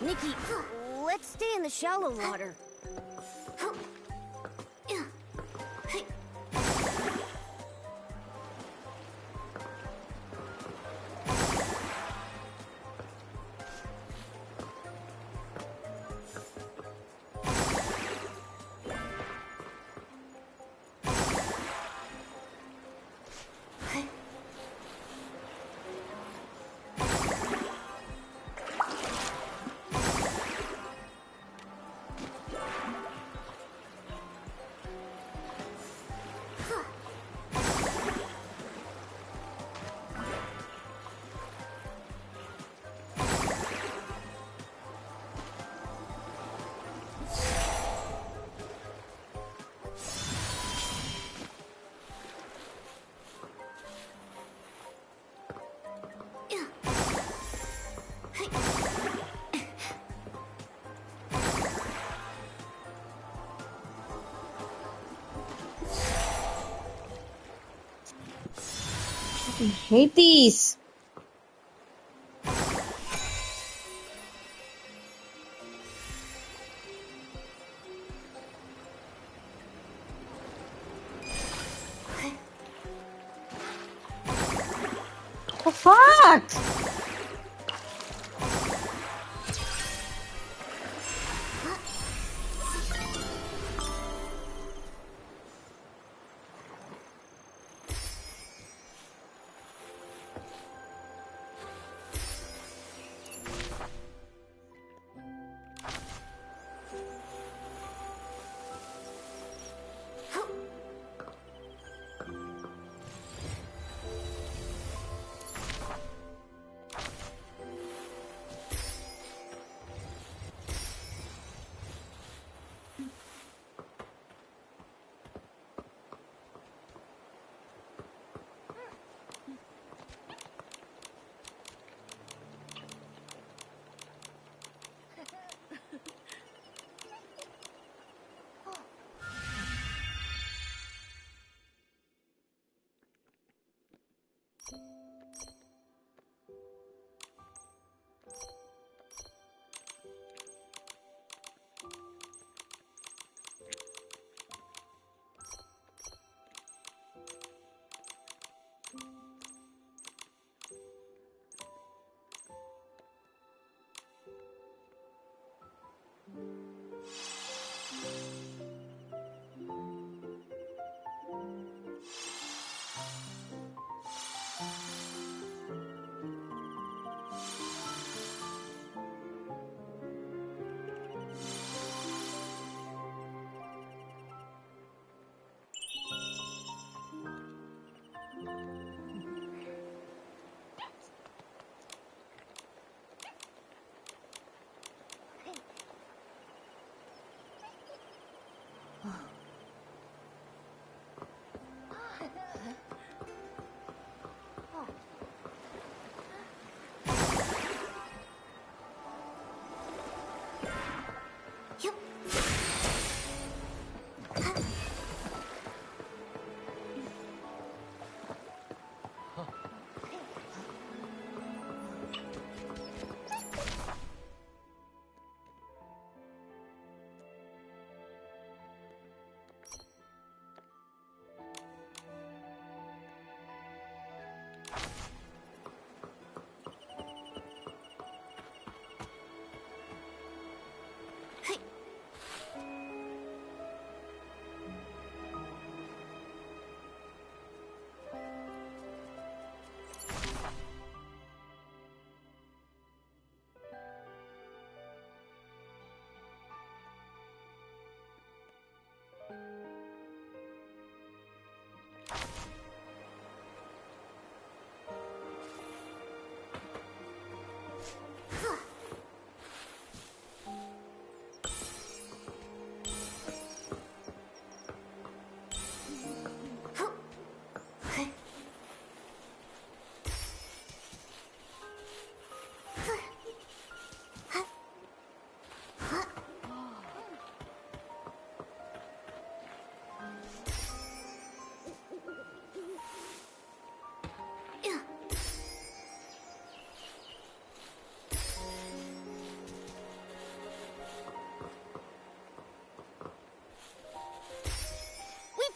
Nikki, let's stay in the shallow water. I hate these. The fuck?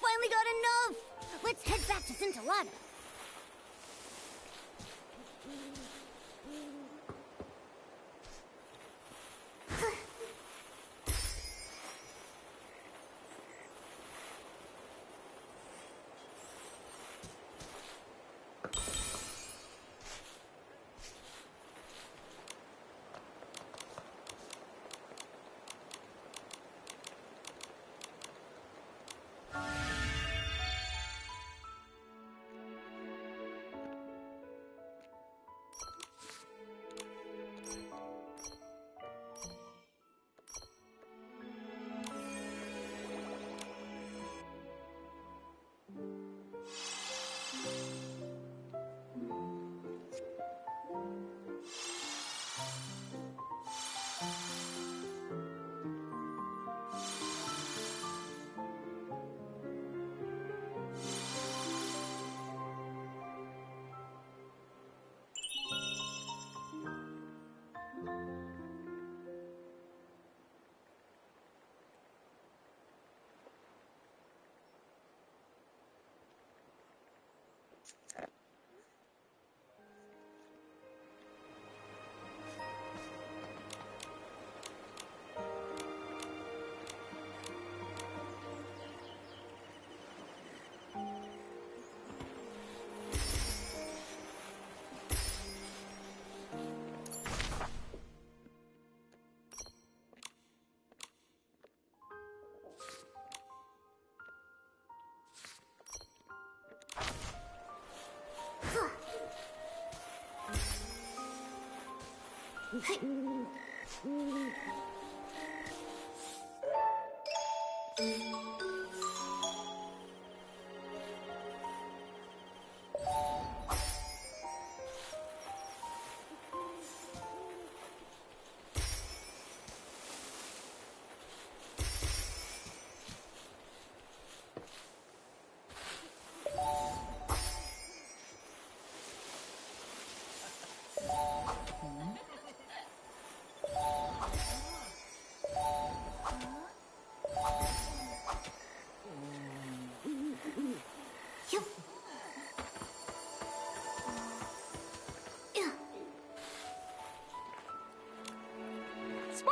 Finally got enough! Let's head back to Scintillata.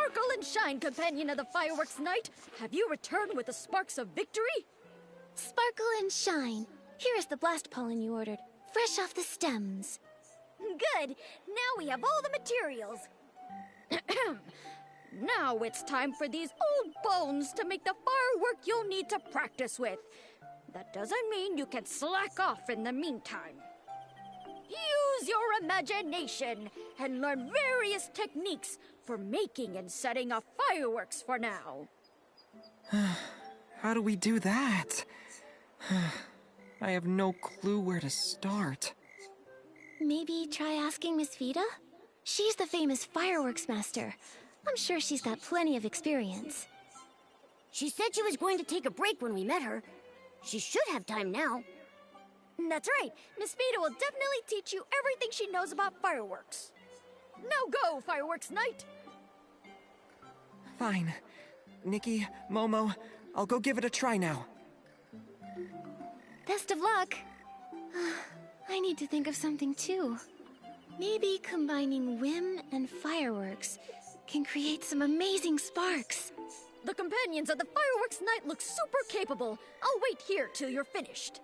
Sparkle and shine, companion of the fireworks night. Have you returned with the sparks of victory? Sparkle and shine. Here is the blast pollen you ordered, fresh off the stems. Good. Now we have all the materials. Now it's time for these old bones to make the firework you'll need to practice with. That doesn't mean you can slack off in the meantime. Use your imagination and learn various techniques for making and setting off fireworks for now. How do we do that? I have no clue where to start. Maybe try asking Miss Vida? She's the famous fireworks master. I'm sure she's got plenty of experience. She said she was going to take a break when we met her. She should have time now. That's right. Miss Vida will definitely teach you everything she knows about fireworks. Now go, Fireworks Night! Fine. Nikki, Momo, I'll go give it a try now. Best of luck. I need to think of something too. Maybe combining whim and fireworks can create some amazing sparks. The companions of the Fireworks Night look super capable. I'll wait here till you're finished.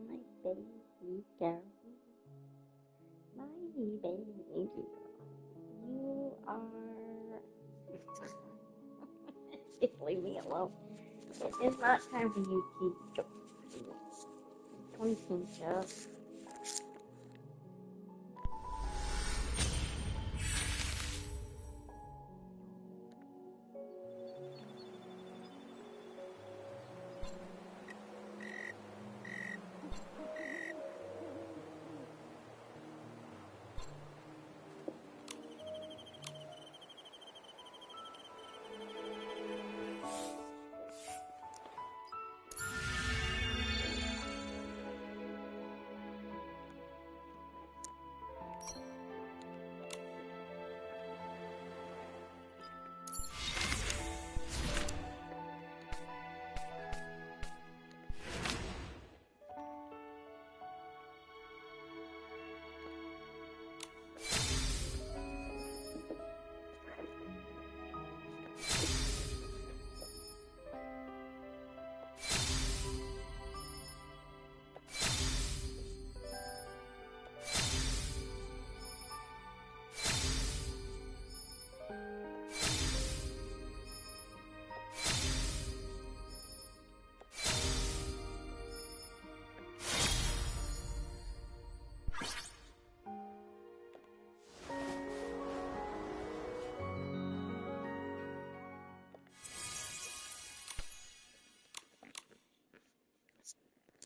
My baby girl. My baby girl. You are... Just leave me alone. It is not time for you to go. Twinkling stuff.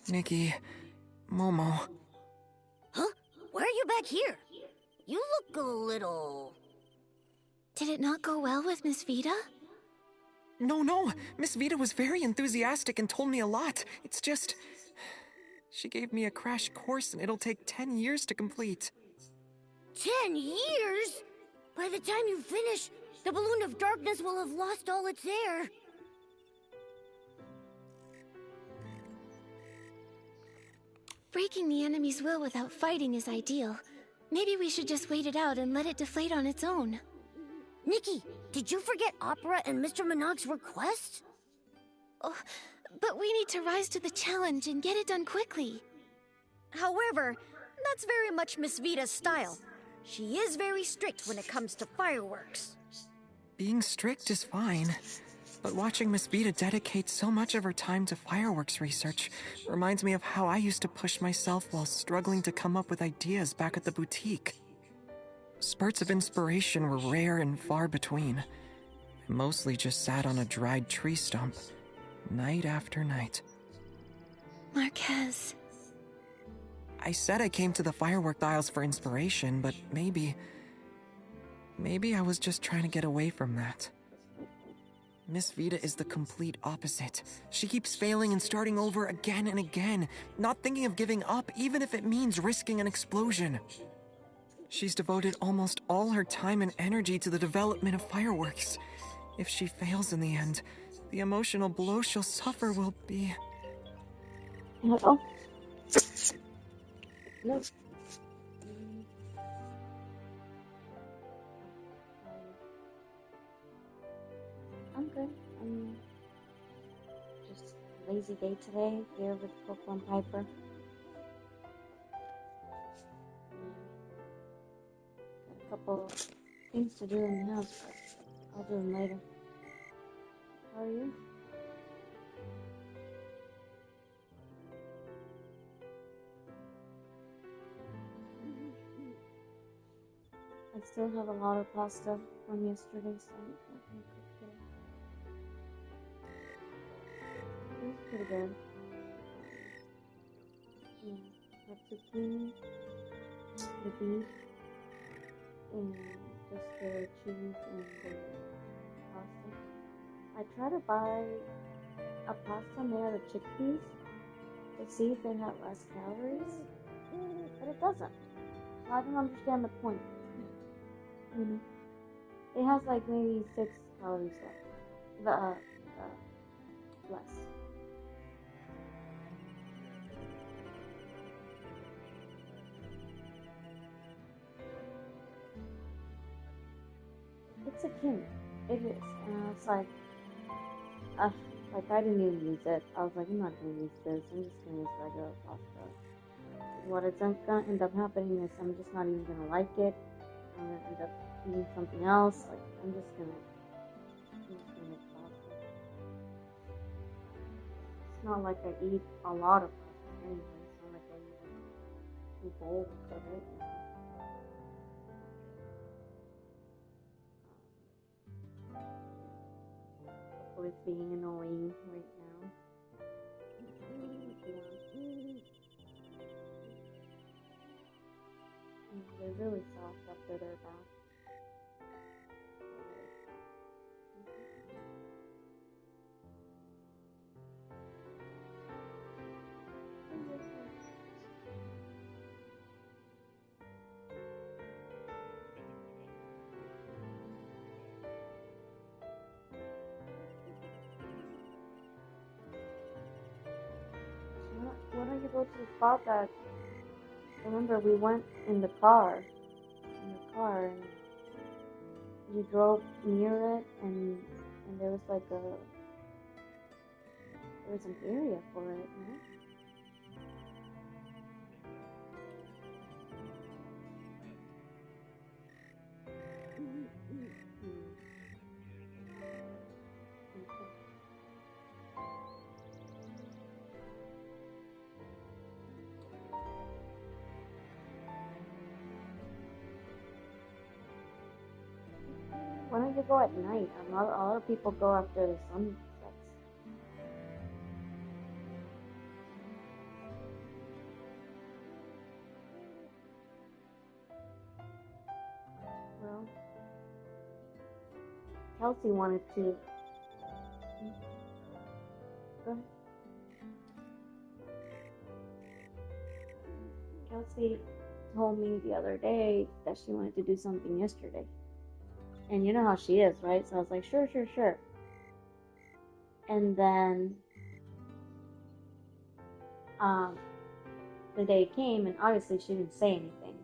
Nikki, Momo. Huh? Why are you back here? You look a little... Did it not go well with Miss Vida? No. Miss Vida was very enthusiastic and told me a lot. It's just... She gave me a crash course and it'll take 10 years to complete. 10 years? By the time you finish, the balloon of darkness will have lost all its air. Breaking the enemy's will without fighting is ideal. Maybe we should just wait it out and let it deflate on its own. Nikki, did you forget Opera and Mr. Minog's request? Oh, but we need to rise to the challenge and get it done quickly. However, that's very much Miss Vida's style. She is very strict when it comes to fireworks. Being strict is fine, but watching Miss Vida dedicate so much of her time to fireworks research reminds me of how I used to push myself while struggling to come up with ideas back at the boutique. Spurts of inspiration were rare and far between. I mostly just sat on a dried tree stump, night after night. Marquez. I said I came to the firework dials for inspiration, but maybe I was just trying to get away from that. Miss Vida is the complete opposite. She keeps failing and starting over again and again, not thinking of giving up even if it means risking an explosion. She's devoted almost all her time and energy to the development of fireworks. If she fails in the end, the emotional blow she'll suffer will be... Hello? Nope. I'm good. I'm just lazy day today here with Coco and Piper. Got a couple things to do in the house, but I'll do them later. How are you? I still have a lot of pasta from yesterday, so I'm not gonna cook today. It was pretty good. Yeah, have zucchini, the beef, and just the cheese and the pasta. I try to buy a pasta made out of chickpeas to see if it had less calories, but it doesn't. So I don't understand the point. You know, it has like maybe 6 calories less. It's a king. It is. And it's like I didn't even use it. I was like, I'm not gonna use this. I'm just gonna use regular pasta. What it's gonna end up happening is I'm just not even gonna like it. I'm gonna end up eating something else. Like I'm just gonna make pasta. It's not like I eat a lot of pasta anyway. It's not like I eat like 2 bowls of it. It's being annoying right now. They're really soft after their bath. Why don't you go to the spot that, remember we went in the car, and you drove near it, and there was like there was an area for it, right? Why don't you go at night? A lot of people go after the sun sets. Well, Kelsey wanted to. Go ahead. Kelsey told me the other day that she wanted to do something yesterday. And you know how she is, right? So I was like, sure. And then the day came, and obviously she didn't say anything.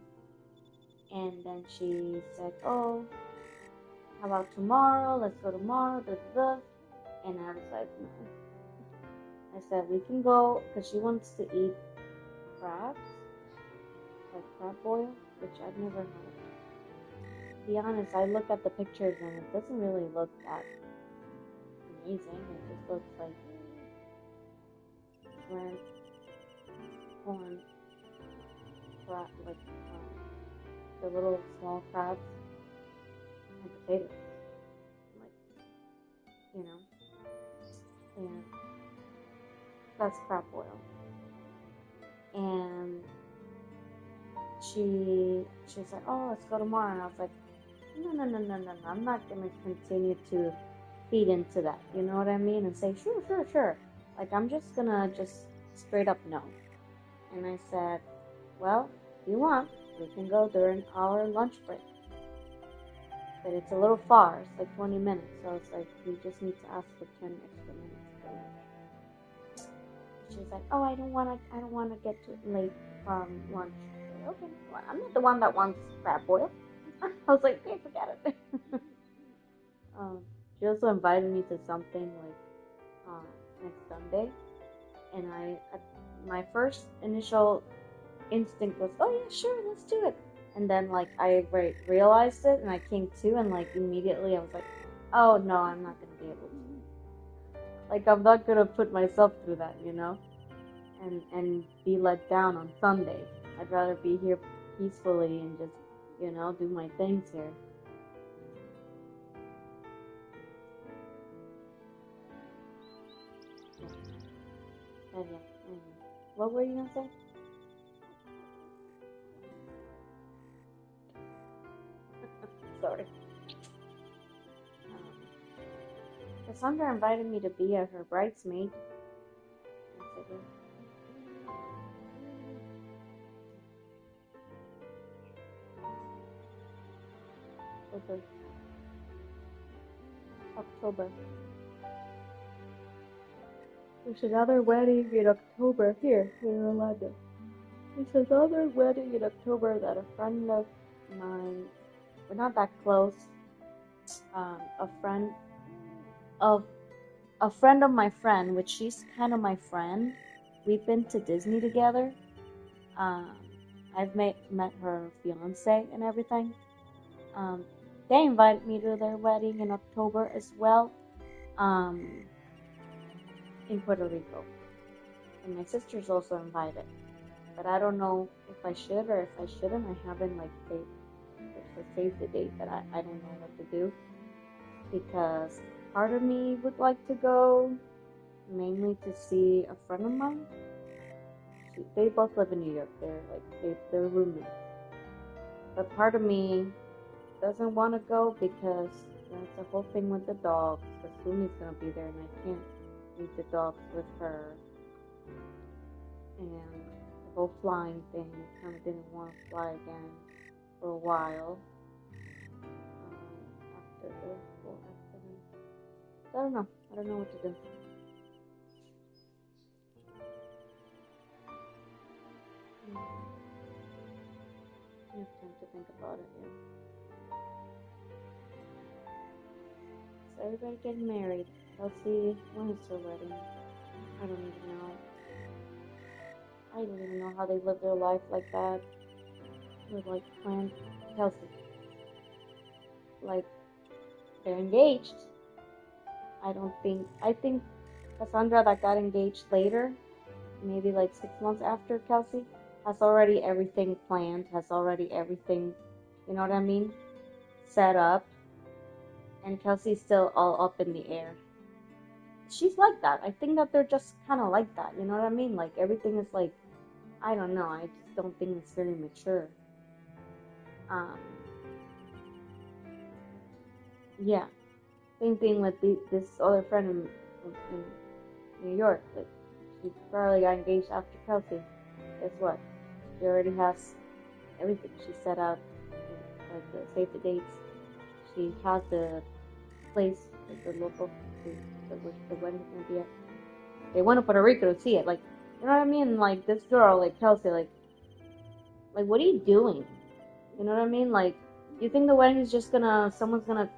And then she said, oh, how about tomorrow? Let's go tomorrow. And I was like, no. I said, we can go, because she wants to eat crabs, like crab boil, which I've never had. To be honest, I look at the pictures and it doesn't really look that amazing. It just looks like shrimp, corn, crab, like the little small crabs, and potatoes, like, you know, and that's crab boil. And she's like, oh, let's go tomorrow. And I was like, no, I'm not going to continue to feed into that, you know what I mean? And say, sure. Like, I'm just going to straight up no. And I said, well, if you want, we can go during our lunch break. But it's a little far. It's like 20 minutes. So it's like, we just need to ask for 10 extra minutes for lunch. she's like, "Oh, I don't wanna get too late from lunch." I said, okay, well, I'm not the one that wants crab boil. I was like, okay, forget it. She also invited me to something like next Sunday, and my first initial instinct was, oh yeah, sure, let's do it. And then like I realized it, and I came to, and like immediately I was like, oh no, I'm not gonna be able to. Like I'm not gonna put myself through that, you know, and be let down on Sunday. I'd rather be here peacefully and just, you know, do my things here. And yeah, what were you gonna say? Sorry. Cassandra invited me to be her bridesmaid. I said, yeah. October. There's another wedding in October here in Orlando. There's another wedding in October that a friend of mine, we're not that close, a friend of my friend, which she's kind of my friend. We've been to Disney together. I've met her fiance and everything. They invited me to their wedding in October as well, in Puerto Rico. And my sister's also invited. But I don't know if I should or if I shouldn't. I haven't like saved the date, but I don't know what to do. Because part of me would like to go, mainly to see a friend of mine. They both live in New York. They're roommates. But part of me doesn't want to go because there's the whole thing with the dogs. Because Sumi's gonna be there, and I can't leave the dogs with her. And the whole flying thing, I kind of didn't want to fly again for a while. After the whole accident, so I don't know what to do. I have time to think about it, yeah. So everybody getting married. Kelsey, when is her wedding? I don't even know. I don't even know how they live their life like that. With like planned Kelsey. Like they're engaged. I think Cassandra that got engaged later, maybe like 6 months after Kelsey, has already everything planned, has already everything, you know what I mean, set up. And Kelsey's still all up in the air. She's like that. I think that they're just kind of like that, you know what I mean? Like everything is like, I don't know, I just don't think it's very mature. Yeah. Same thing with this other friend in New York. Like, she probably got engaged after Kelsey. Guess what? She already has everything. She set out, like, the save the dates. She has the place, like, the local, the wedding's gonna be at. They went to Puerto Rico to see it. Like, you know what I mean? Like, this girl, like, Kelsey, like, what are you doing? You know what I mean? Like, you think the wedding is just someone's gonna,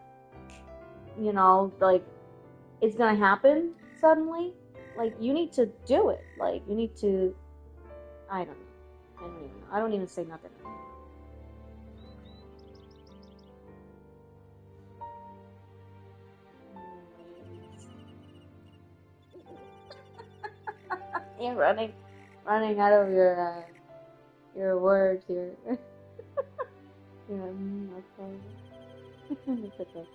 you know, like, it's gonna happen suddenly? Like, you need to do it. Like, you need to, I don't know. I don't even say nothing. You're running out of your words here. Yeah, okay. It's okay.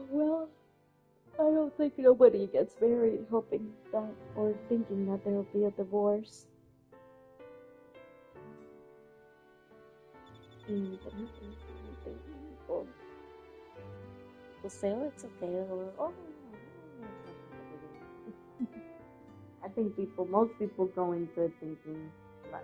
Well, I don't think nobody gets married hoping that or thinking that there will be a divorce. But people will say, oh, it's okay, or oh, I think most people go into thinking life.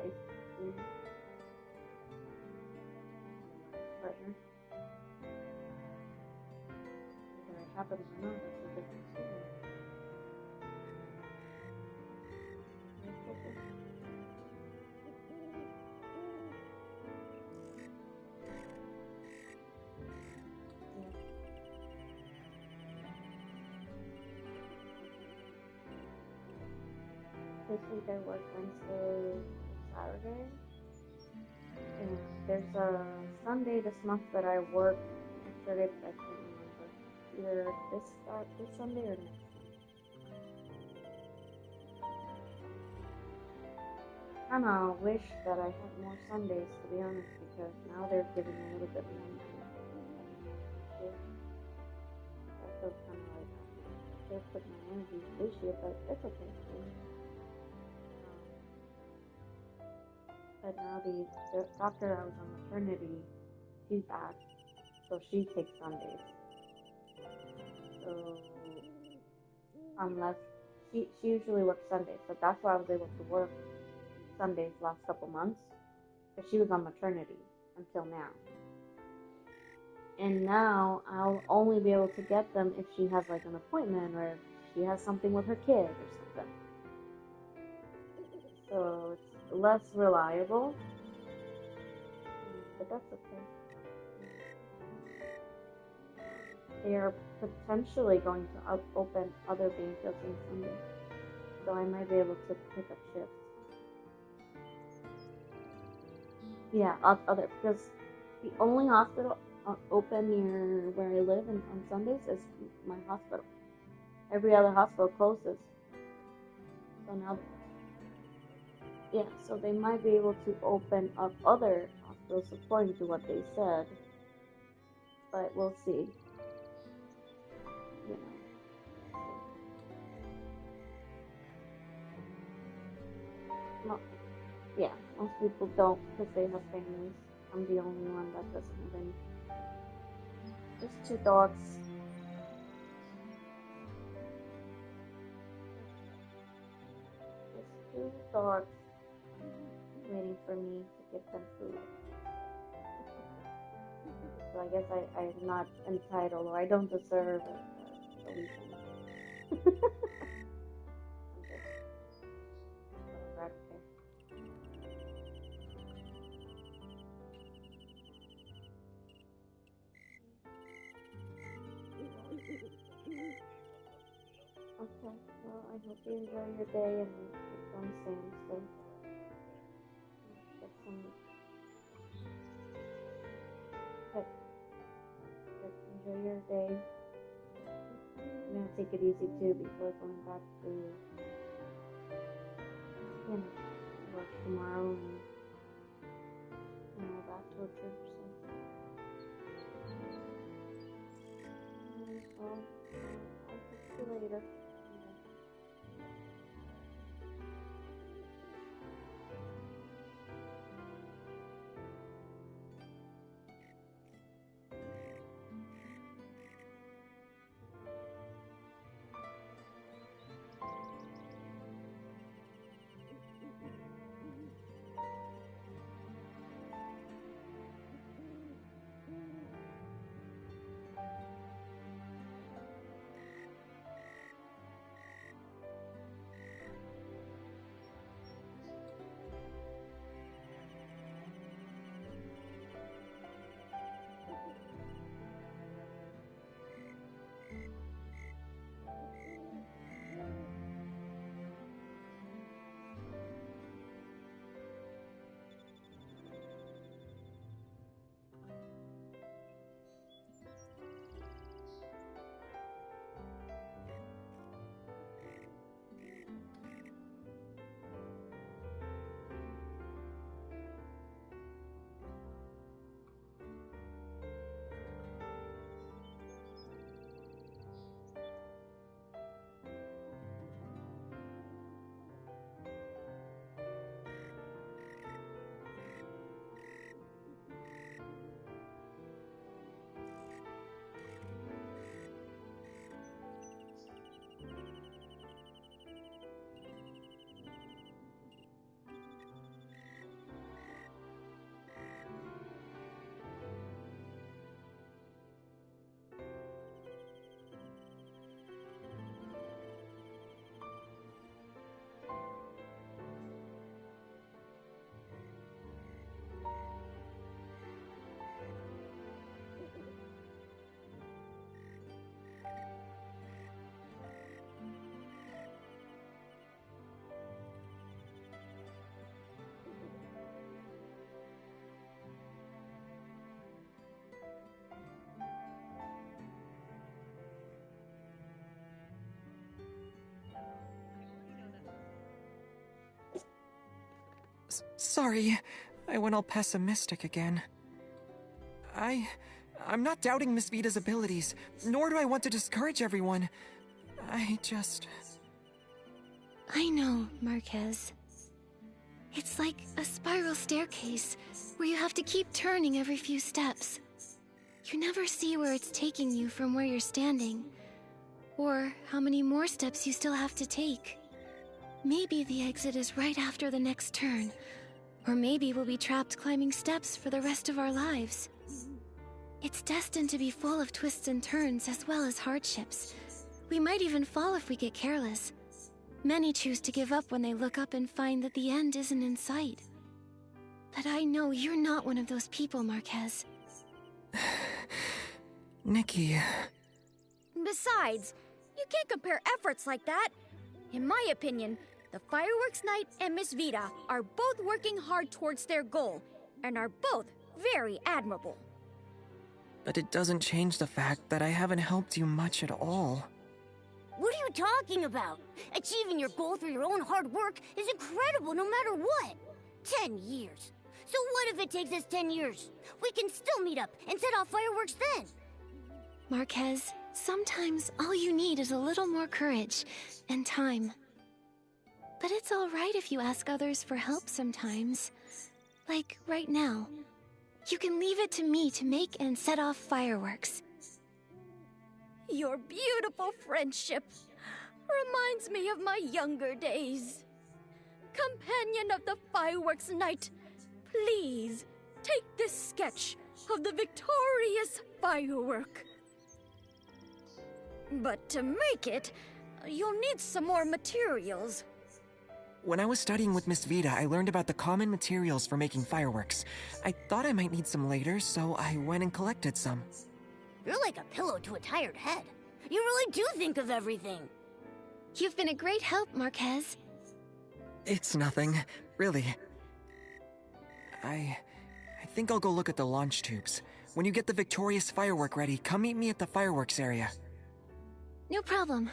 happens or not, that's a different story. This week I work Wednesday, Saturday, and there's a Sunday this month that I work yesterday, but I can't remember. Either this Sunday or next. Kinda wish that I had more Sundays, to be honest, because now they're giving a little bit more money. I feel kinda like I should put my energy this year, but it's okay. But now the doctor I was on maternity, she's back, so she takes Sundays. So unless she usually works Sundays, so that's why I was able to work Sundays last couple months, because she was on maternity until now. And now I'll only be able to get them if she has like an appointment or if she has something with her kid or something. So it's less reliable, but that's okay. They are potentially going to open other banquets on Sunday, so I might be able to pick up shifts. Yeah, other, because the only hospital open near where I live on Sundays is my hospital. Every other hospital closes. So now, yeah, so they might be able to open up other hospitals according to what they said, but we'll see. You know. No, yeah, most people don't because they have families. I'm the only one that doesn't have any. Just 2 dogs. Just 2 dogs waiting for me to give them food. So I guess I'm not entitled, or I don't deserve a weekend. I'm just whatever, okay. Okay, well, I hope you enjoy your day and keep going Sam, so get some enjoy your day. I'm gonna take it easy too before going back to work tomorrow and back to a church, so I'll talk to you later. Sorry, I went all pessimistic again. I'm not doubting Miss Vita's abilities, nor do I want to discourage everyone. I know, Marquez. It's like a spiral staircase where you have to keep turning every few steps. You never see where it's taking you from where you're standing, or how many more steps you still have to take. Maybe the exit is right after the next turn, or maybe we'll be trapped climbing steps for the rest of our lives. It's destined to be full of twists and turns as well as hardships. We might even fall if we get careless. Many choose to give up when they look up and find that the end isn't in sight. But I know you're not one of those people, Marquez. Nikki... Besides, you can't compare efforts like that. In my opinion, the Fireworks Knight and Miss Vita are both working hard towards their goal, and are both very admirable. But it doesn't change the fact that I haven't helped you much at all. What are you talking about? Achieving your goal through your own hard work is incredible no matter what. 10 years. So what if it takes us 10 years? We can still meet up and set off fireworks then. Marquez, sometimes all you need is a little more courage and time. But it's all right if you ask others for help sometimes. Like right now. You can leave it to me to make and set off fireworks. Your beautiful friendship reminds me of my younger days. Companion of the Fireworks Knight, please take this sketch of the victorious firework. But to make it, you'll need some more materials. When I was studying with Miss Vita, I learned about the common materials for making fireworks. I thought I might need some later, so I went and collected some. You're like a pillow to a tired head. You really do think of everything. You've been a great help, Marquez. It's nothing, really. I think I'll go look at the launch tubes. When you get the victorious firework ready, come meet me at the fireworks area. No problem.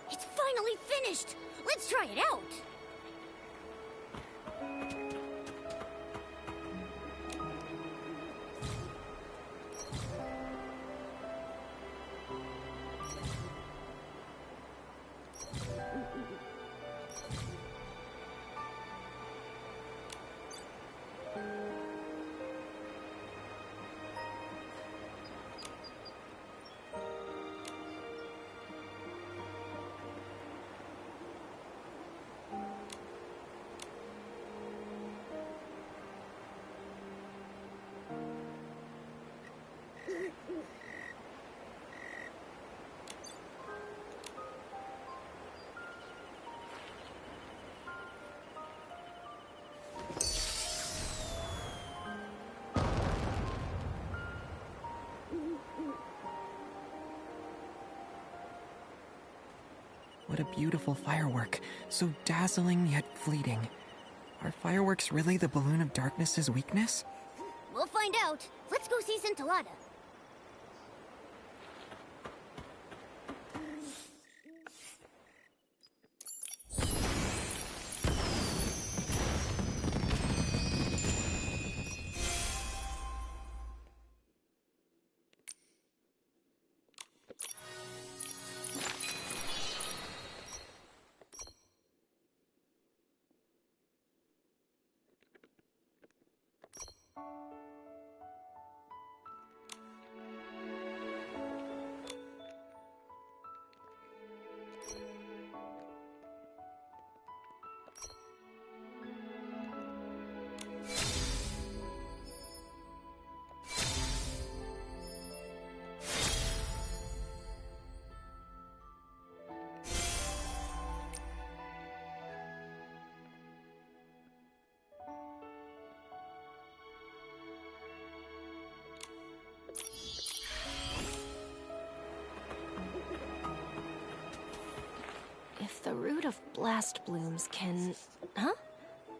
It's finally finished. Let's try it out. What a beautiful firework, so dazzling yet fleeting. Are fireworks really the balloon of darkness's weakness? We'll find out. Let's go see Scintillata. If the root of blast blooms can... Huh?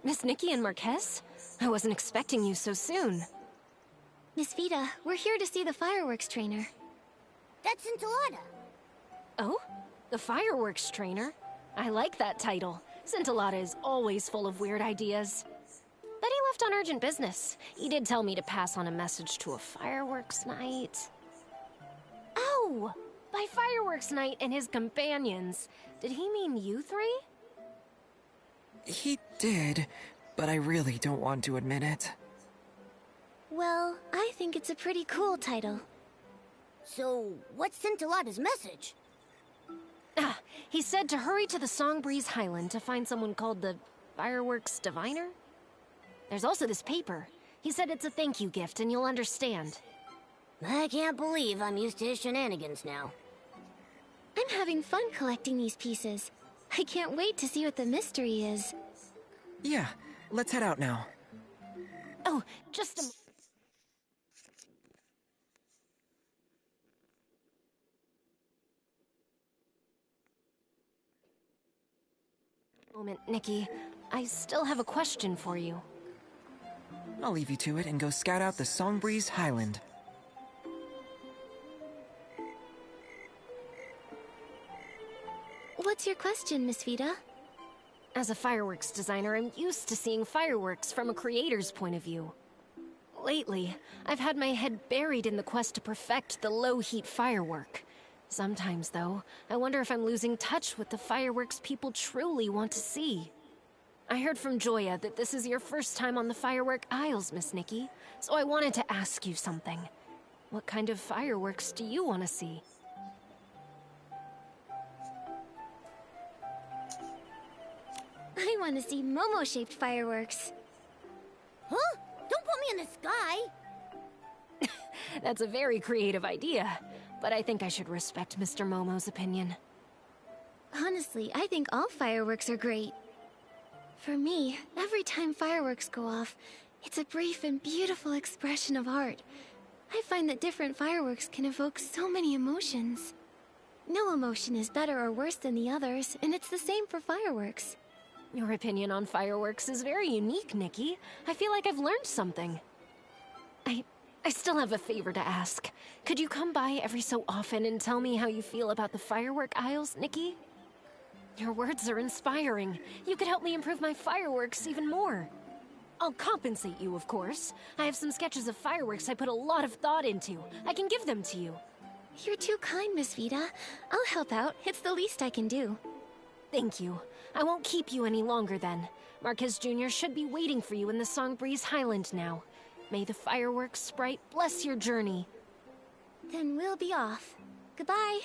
Miss Nikki and Marquez? I wasn't expecting you so soon. Miss Vita, we're here to see the fireworks trainer. That's Scintillata. Oh? The fireworks trainer? I like that title. Scintillata is always full of weird ideas. But he left on urgent business. He did tell me to pass on a message to a fireworks night. Oh! By fireworks night and his companions. Did he mean you three? He did, but I really don't want to admit it. Well, I think it's a pretty cool title. So, what's Scintillata's message? Ah, he said to hurry to the Songbreeze Highland to find someone called the Fireworks Diviner? There's also this paper. He said it's a thank you gift and you'll understand. I can't believe I'm used to his shenanigans now. I'm having fun collecting these pieces. I can't wait to see what the mystery is. Yeah, let's head out now. Oh, just a... moment, Nikki. I still have a question for you. I'll leave you to it and go scout out the Songbreeze Highland. What's your question, Miss Vita? As a fireworks designer, I'm used to seeing fireworks from a creator's point of view. Lately, I've had my head buried in the quest to perfect the low-heat firework. Sometimes, though, I wonder if I'm losing touch with the fireworks people truly want to see. I heard from Joya that this is your first time on the Firework Isles, Miss Nikki, so I wanted to ask you something. What kind of fireworks do you want to see? I want to see Momo-shaped fireworks. Huh? Don't put me in the sky! That's a very creative idea, but I think I should respect Mr. Momo's opinion. Honestly, I think all fireworks are great. For me, every time fireworks go off, it's a brief and beautiful expression of art. I find that different fireworks can evoke so many emotions. No emotion is better or worse than the others, and it's the same for fireworks. Your opinion on fireworks is very unique, Nikki. I feel like I've learned something. I still have a favor to ask. Could you come by every so often and tell me how you feel about the Firework Isles, Nikki? Your words are inspiring. You could help me improve my fireworks even more. I'll compensate you, of course. I have some sketches of fireworks I put a lot of thought into. I can give them to you. You're too kind, Miss Vita. I'll help out. It's the least I can do. Thank you. I won't keep you any longer then. Marquez Jr. should be waiting for you in the Songbreeze Highland now. May the fireworks sprite bless your journey. Then we'll be off. Goodbye.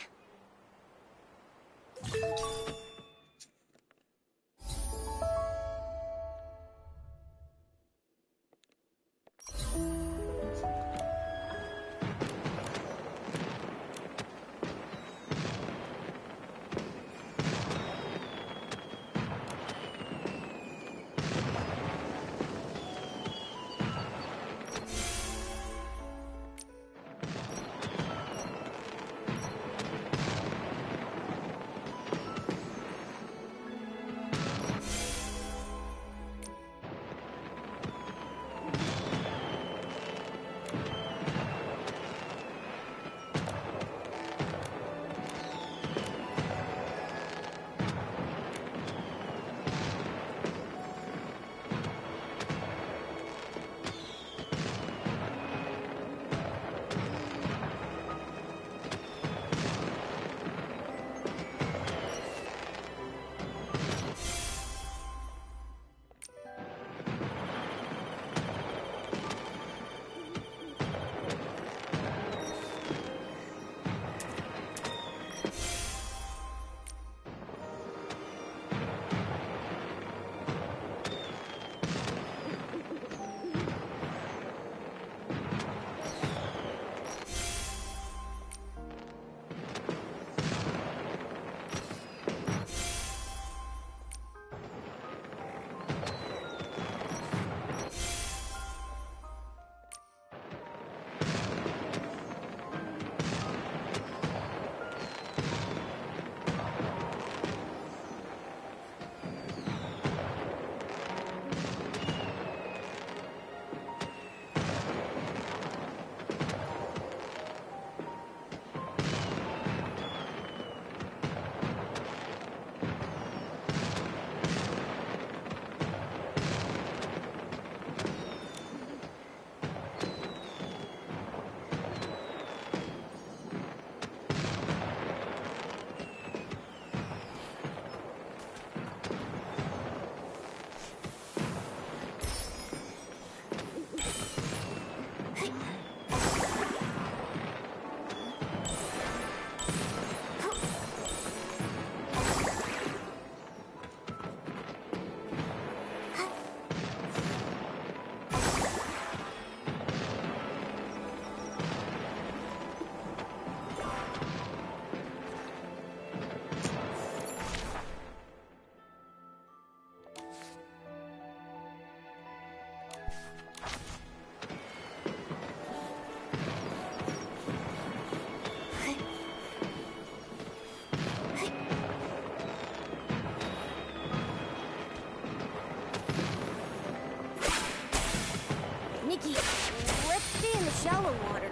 Let's stay in the shallow water.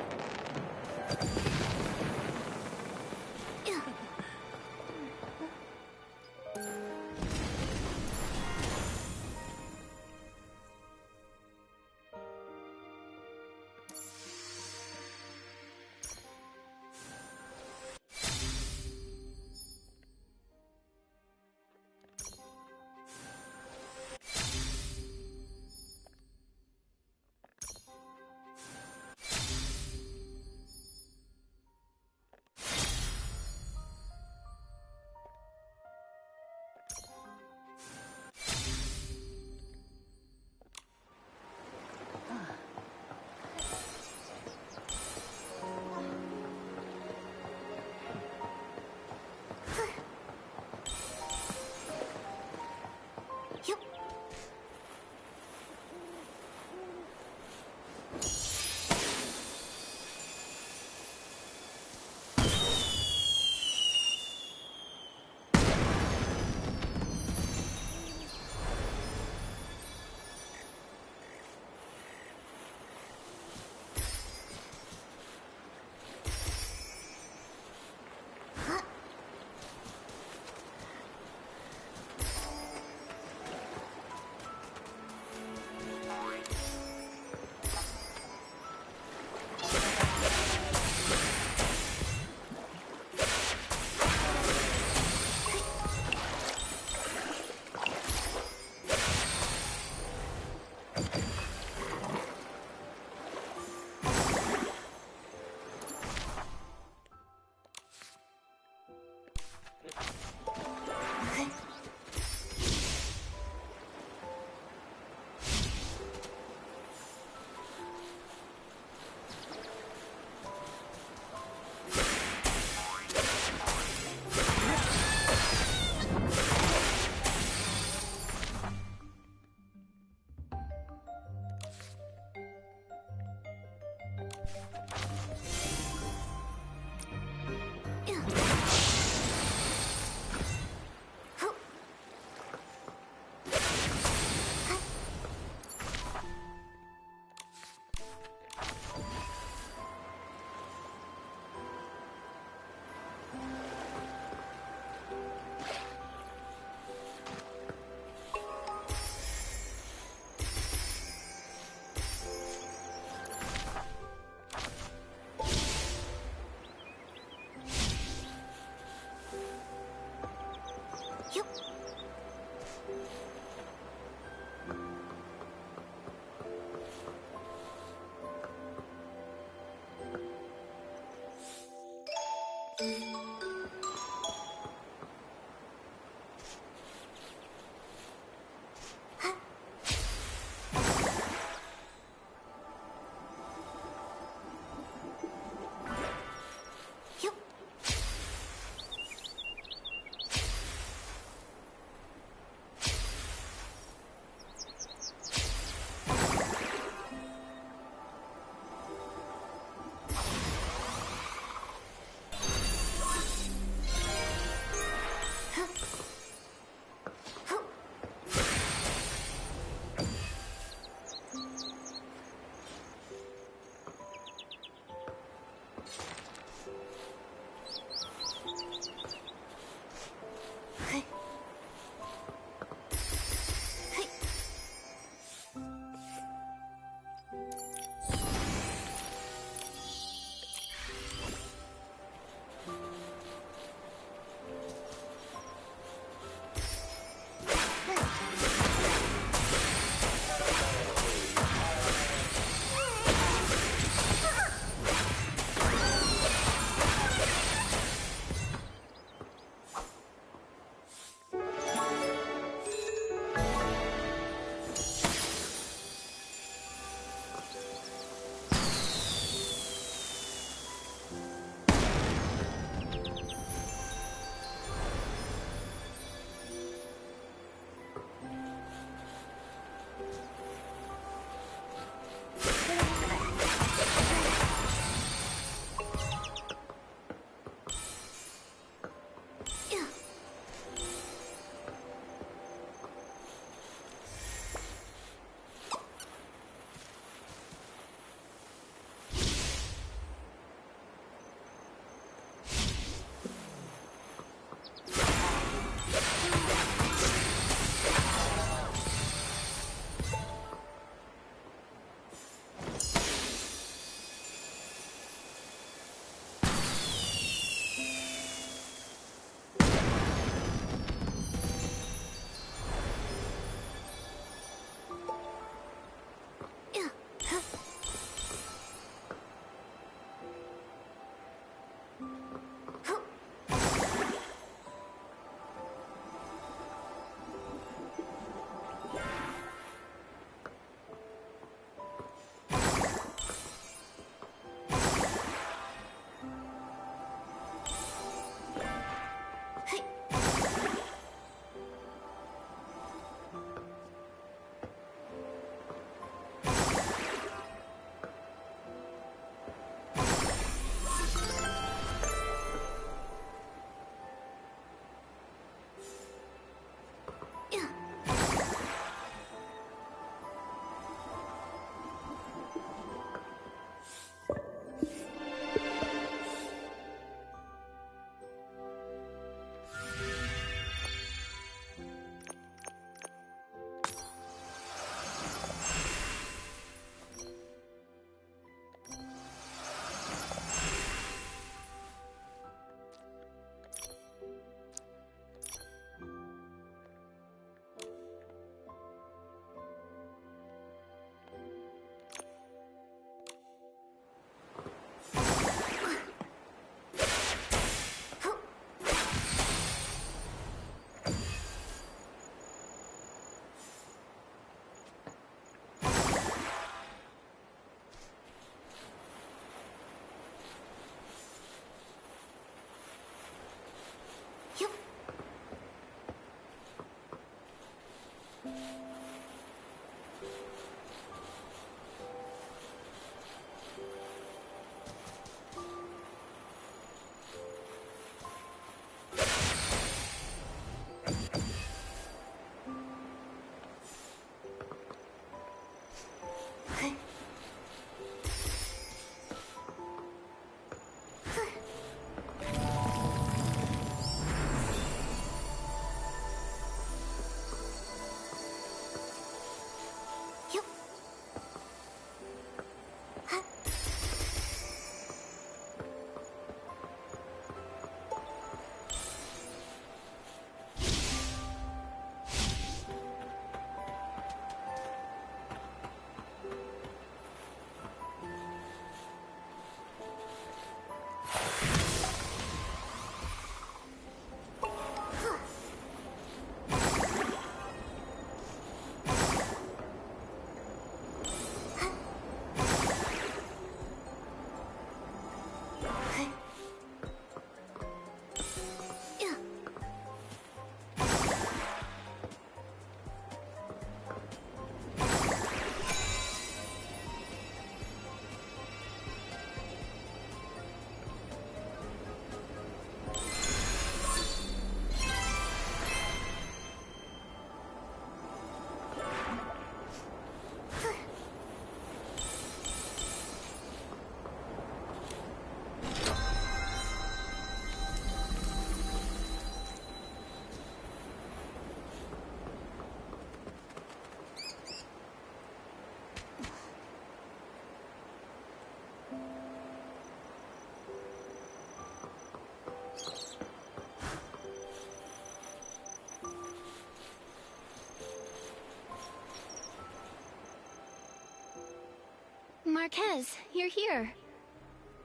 Marquez, you're here.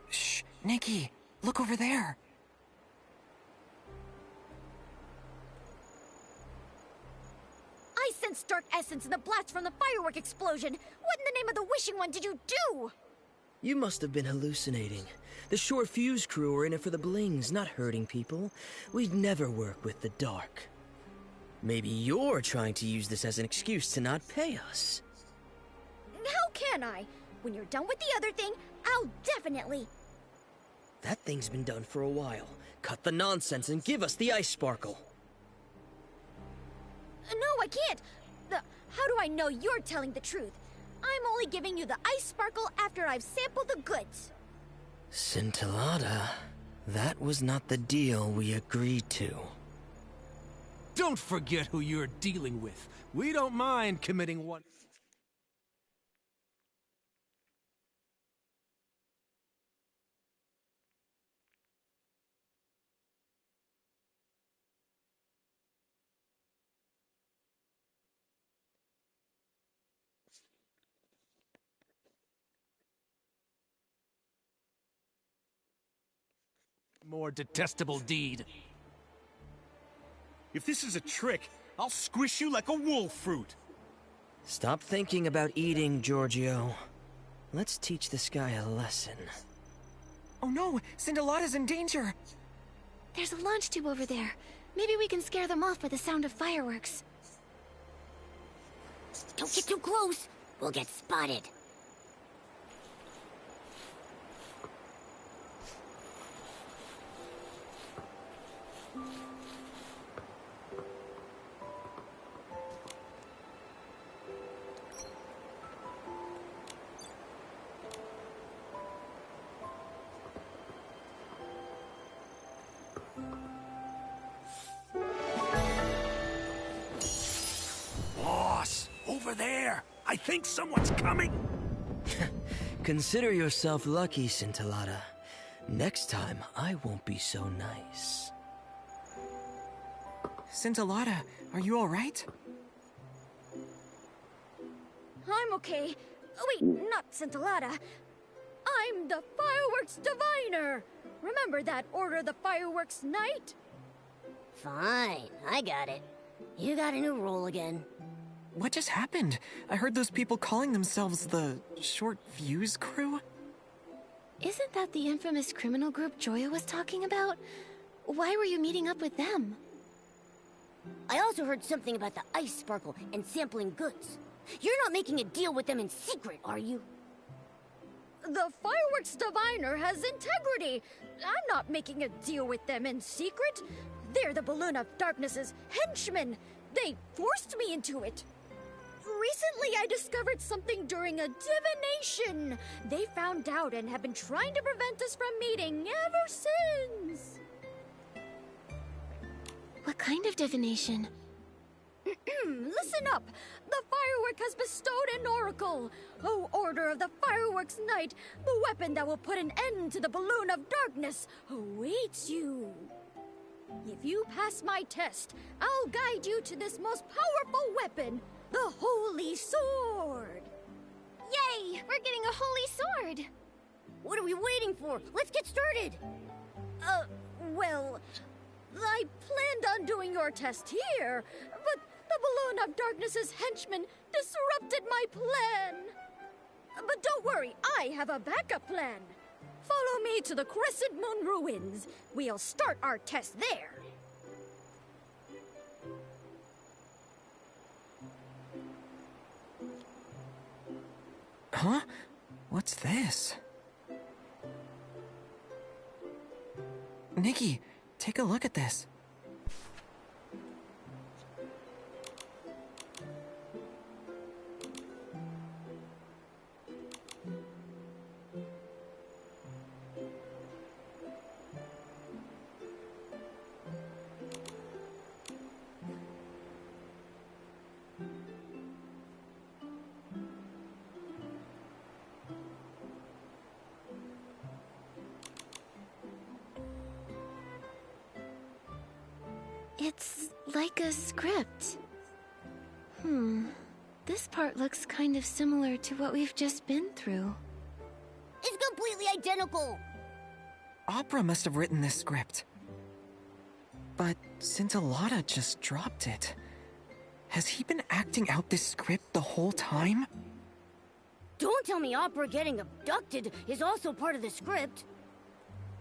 Shh, Nikki, look over there. I sensed dark essence in the blast from the firework explosion. What in the name of the Wishing One did you do? You must have been hallucinating. The short fuse crew are in it for the blings, not hurting people. We'd never work with the dark. Maybe you're trying to use this as an excuse to not pay us. How can I? When you're done with the other thing, I'll definitely... That thing's been done for a while. Cut the nonsense and give us the ice sparkle. No, I can't. How do I know you're telling the truth? I'm only giving you the ice sparkle after I've sampled the goods. Scintillata, that was not the deal we agreed to. Don't forget who you're dealing with. We don't mind committing one... more detestable deed. If this is a trick, I'll squish you like a wolf fruit. Stop thinking about eating, Giorgio. Let's teach this guy a lesson. Oh no, Scintillata's in danger. There's a launch tube over there. Maybe we can scare them off with the sound of fireworks. Don't get too close. We'll get spotted. Boss, over there. I think someone's coming. Consider yourself lucky, Scintillata. Next time, I won't be so nice. Scintillata, are you alright? I'm okay. Oh, wait, not Scintillata. I'm the Fireworks Diviner. Remember that Order of the Fireworks Night? Fine, I got it. You got a new role again. What just happened? I heard those people calling themselves the Short Fuse Crew. Isn't that the infamous criminal group Joya was talking about? Why were you meeting up with them? I also heard something about the ice sparkle and sampling goods. You're not making a deal with them in secret, are you? The Fireworks Diviner has integrity. I'm not making a deal with them in secret. They're the Balloon of Darkness's henchmen. They forced me into it. Recently, I discovered something during a divination. They found out and have been trying to prevent us from meeting ever since. What kind of divination? Listen up. The firework has bestowed an oracle. O Order of the Fireworks Night, the weapon that will put an end to the Balloon of Darkness awaits you. If you pass my test, I'll guide you to this most powerful weapon, the Holy Sword. Yay! We're getting a holy sword! What are we waiting for? Let's get started! Well, I planned on doing your test here, but the Balloon of Darkness's henchmen disrupted my plan. But don't worry, I have a backup plan. Follow me to the Crescent Moon Ruins. We'll start our test there. Huh? What's this? Nikki, take a look at this. It's like a script. This part looks kind of similar to what we've just been through. exactly identical! Opera must have written this script. But since Alada just dropped it, has he been acting out this script the whole time? Don't tell me Opera getting abducted is also part of the script.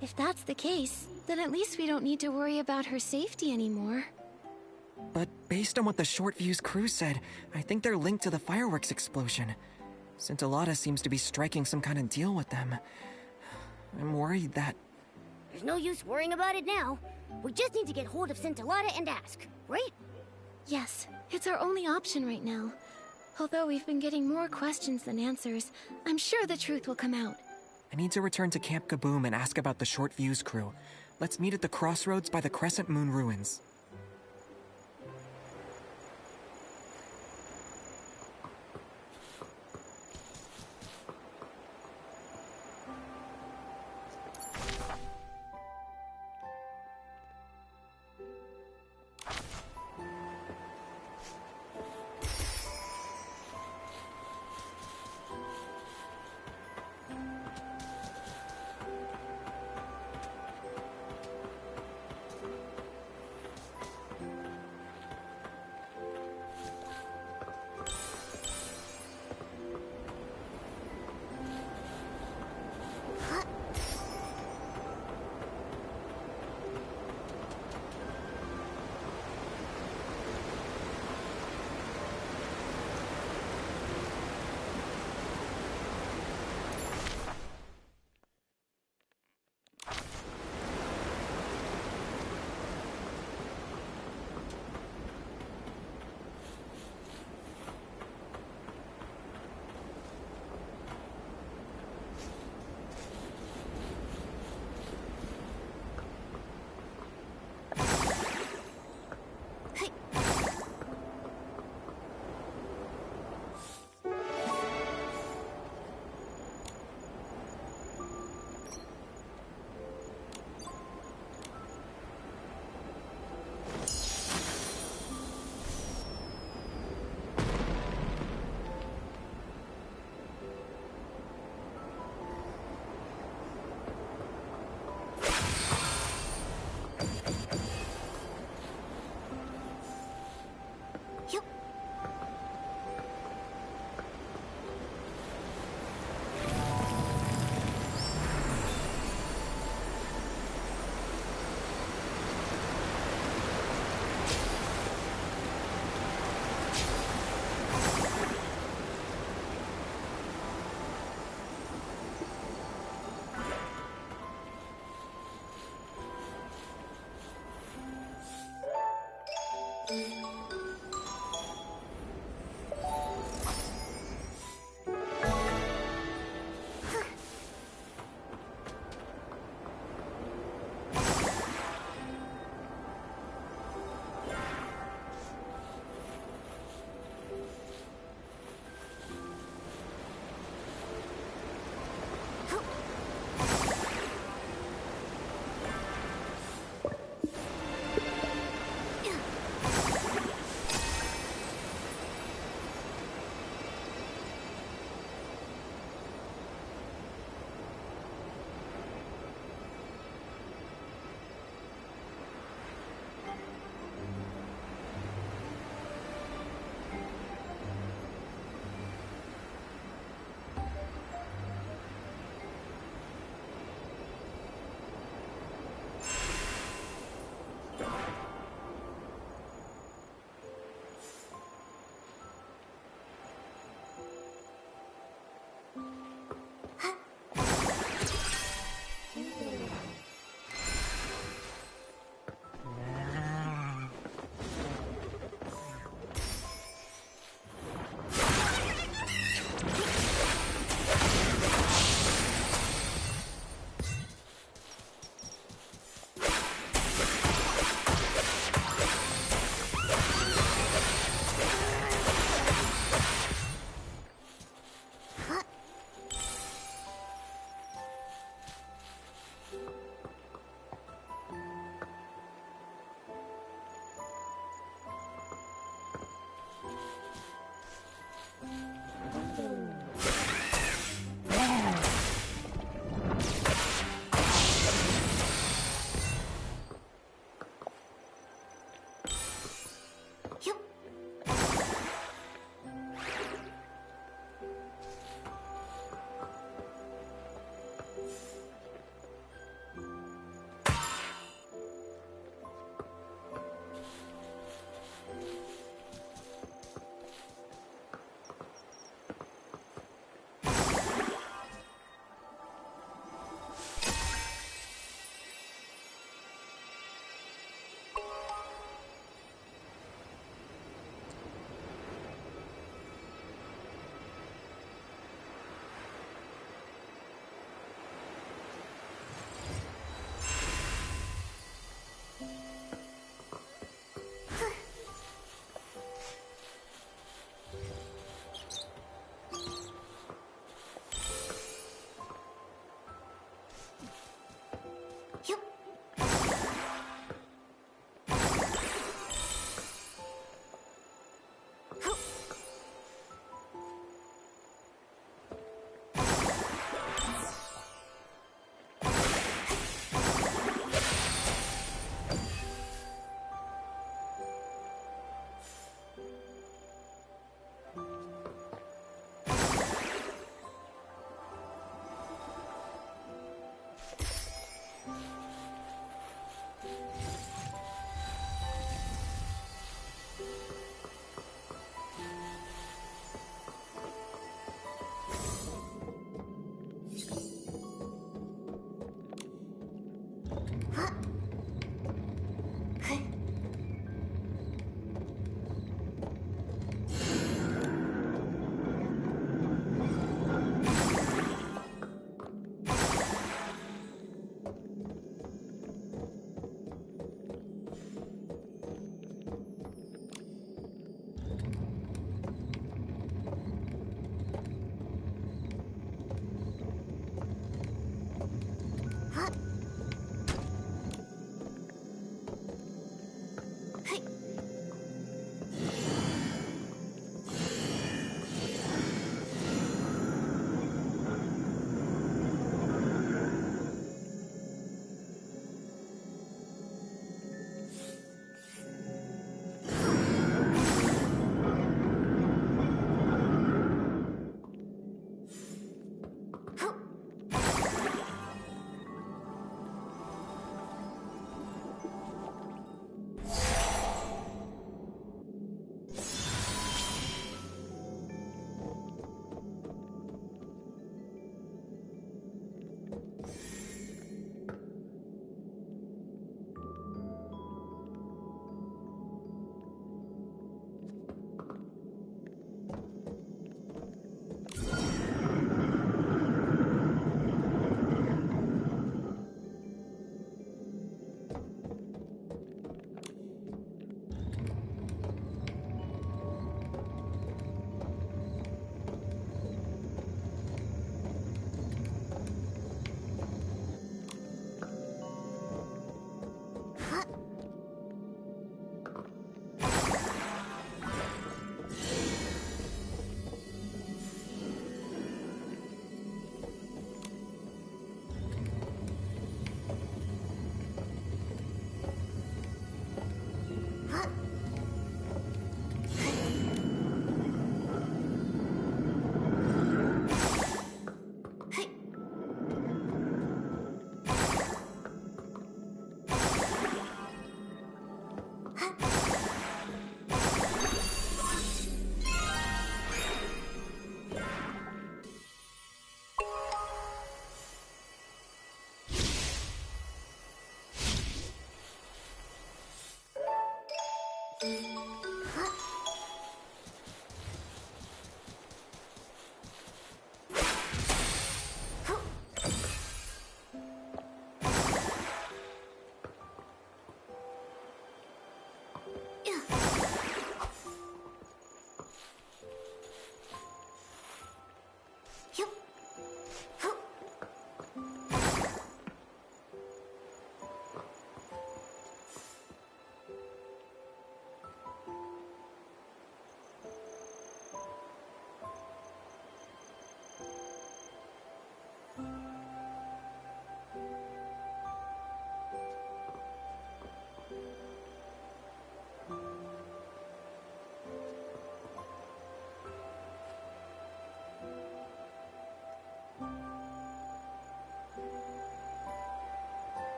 If that's the case, then at least we don't need to worry about her safety anymore. But based on what the Short Fuse crew said, I think they're linked to the fireworks explosion. Since Alada seems to be striking some kind of deal with them, I'm worried that... There's no use worrying about it now. We just need to get hold of Scintillata and ask, right? Yes, it's our only option right now. Although we've been getting more questions than answers, I'm sure the truth will come out. I need to return to Camp Kaboom and ask about the Short Fuse crew. Let's meet at the crossroads by the Crescent Moon ruins.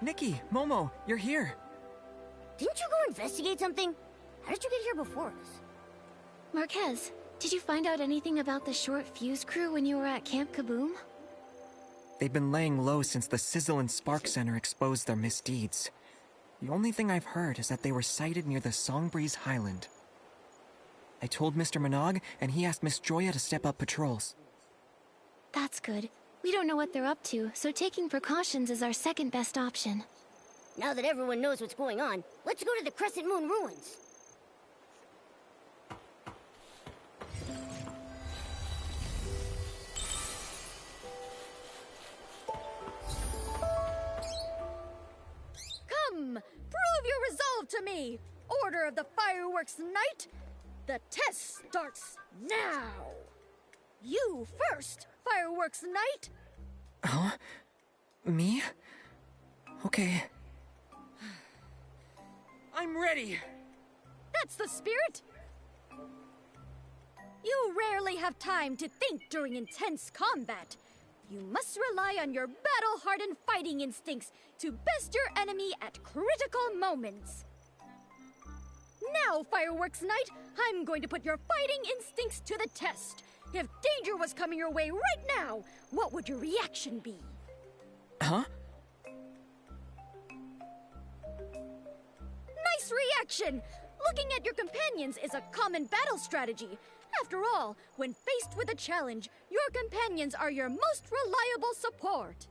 Nikki, Momo, you're here. Didn't you go investigate something? How did you get here before us? Marquez, did you find out anything about the short fuse crew when you were at Camp Kaboom? They've been laying low since the Sizzle and Spark Center exposed their misdeeds. The only thing I've heard is that they were sighted near the Songbreeze Highland. I told Mr. Minogue, and he asked Miss Joya to step up patrols. That's good. We don't know what they're up to, so taking precautions is our second best option. Now that everyone knows what's going on, let's go to the Crescent Moon ruins. Come, prove your resolve to me. Order of the Fireworks Night. The test starts now. You first, Fireworks Night. Huh? Me? Okay. I'm ready. That's the spirit. You rarely have time to think during intense combat. You must rely on your battle-hardened fighting instincts to best your enemy at critical moments. Now, Fireworks Night, I'm going to put your fighting instincts to the test. If danger was coming your way right now, what would your reaction be? Huh? Nice reaction! Looking at your companions is a common battle strategy. After all, when faced with a challenge, your companions are your most reliable support.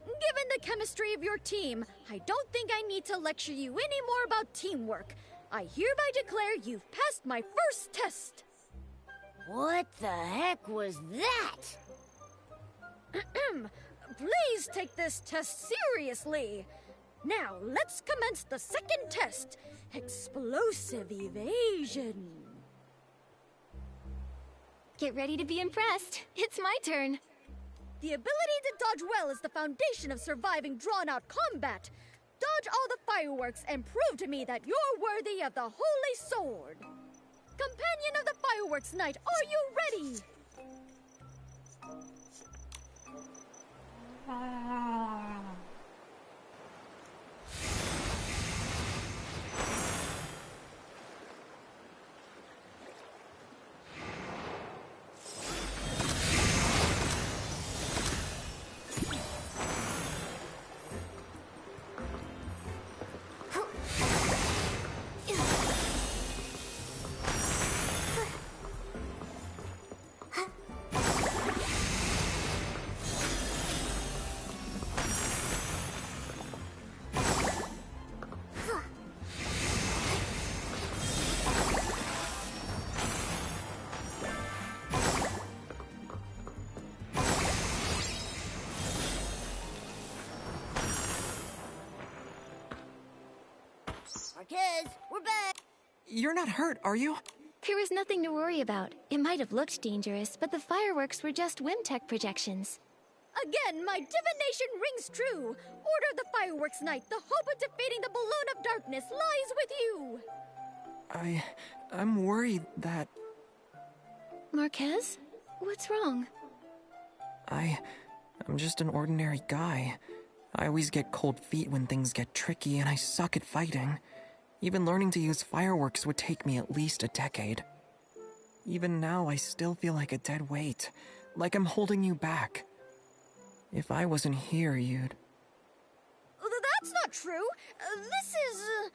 Given the chemistry of your team, I don't think I need to lecture you any more about teamwork. I hereby declare you've passed my first test. What the heck was that? Please take this test seriously. Now, let's commence the second test. Explosive evasion. Get ready to be impressed. It's my turn. The ability to dodge well is the foundation of surviving drawn-out combat. Dodge all the fireworks and prove to me that you're worthy of the Holy Sword. Companion of the Fireworks Night, are you ready? Marquez, we're back! You're not hurt, are you? There was nothing to worry about. It might have looked dangerous, but the fireworks were just Wimtech projections. Again, my divination rings true. Order of the Fireworks Night. The hope of defeating the Balloon of Darkness lies with you. I'm worried that... Marquez? What's wrong? I'm just an ordinary guy. I always get cold feet when things get tricky, and I suck at fighting. Even learning to use fireworks would take me at least a decade. Even now, I still feel like a dead weight, like I'm holding you back. If I wasn't here, you'd... That's not true. This is...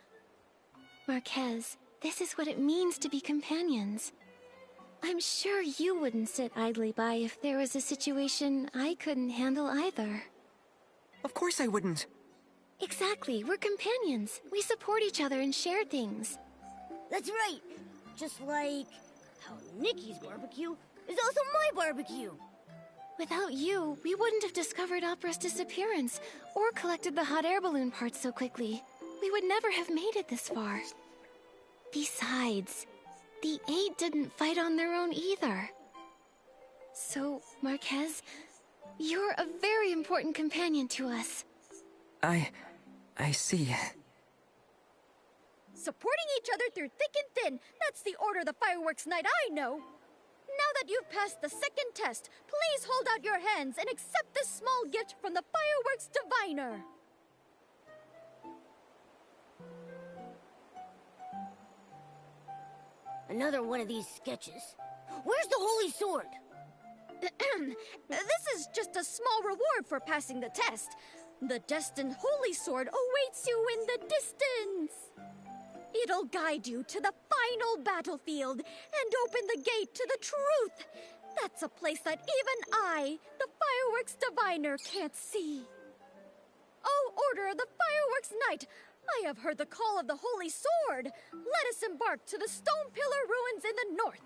Marquez, this is what it means to be companions. I'm sure you wouldn't sit idly by if there was a situation I couldn't handle either. Of course I wouldn't. Exactly, we're companions. We support each other and share things. That's right. Just like how Nikki's barbecue is also my barbecue. Without you, we wouldn't have discovered Opera's disappearance or collected the hot air balloon parts so quickly. We would never have made it this far. Besides, the 8 didn't fight on their own either. So, Marquez, you're a very important companion to us. I see. Supporting each other through thick and thin. That's the order of the fireworks night I know. Now that you've passed the second test, please hold out your hands and accept this small gift from the fireworks diviner. Another one of these sketches. Where's the holy sword? This is just a small reward for passing the test. The destined holy sword awaits you in the distance. It'll guide you to the final battlefield and open the gate to the truth. That's a place that even I, the fireworks diviner, can't see. Oh, order of the fireworks night! I have heard the call of the holy sword. Let us embark to the stone pillar ruins in the north.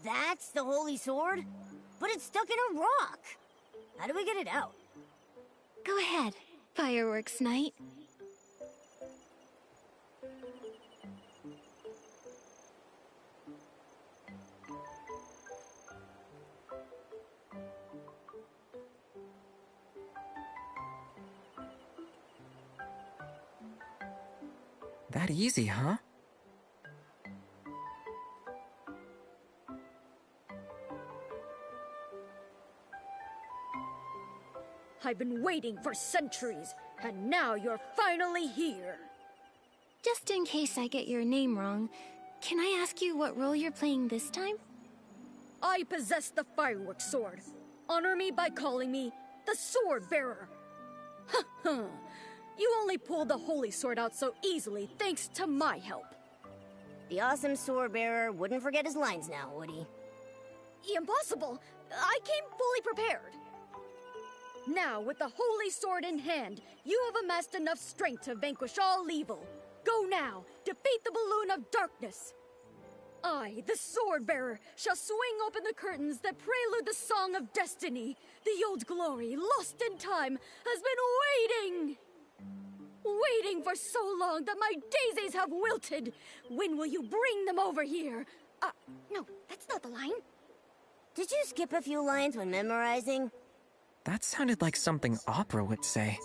That's the holy sword? But it's stuck in a rock. How do we get it out? Go ahead, fireworks night. That easy, huh? I've been waiting for centuries, and now you're finally here. Just in case I get your name wrong, Can I ask you what role you're playing this time? I possess the fireworks sword. Honor me by calling me the Sword Bearer. You only pulled the holy sword out so easily thanks to my help. The awesome sword bearer wouldn't forget his lines now, would he? Impossible! I came fully prepared. Now, with the holy sword in hand, you have amassed enough strength to vanquish all evil. Go now, defeat the balloon of darkness. I, the sword bearer, shall swing open the curtains that prelude the song of destiny. The old glory, lost in time, has been waiting. Waiting for so long that my daisies have wilted. When will you bring them over here? No, that's not the line. Did you skip a few lines when memorizing? That sounded like something Opera would say.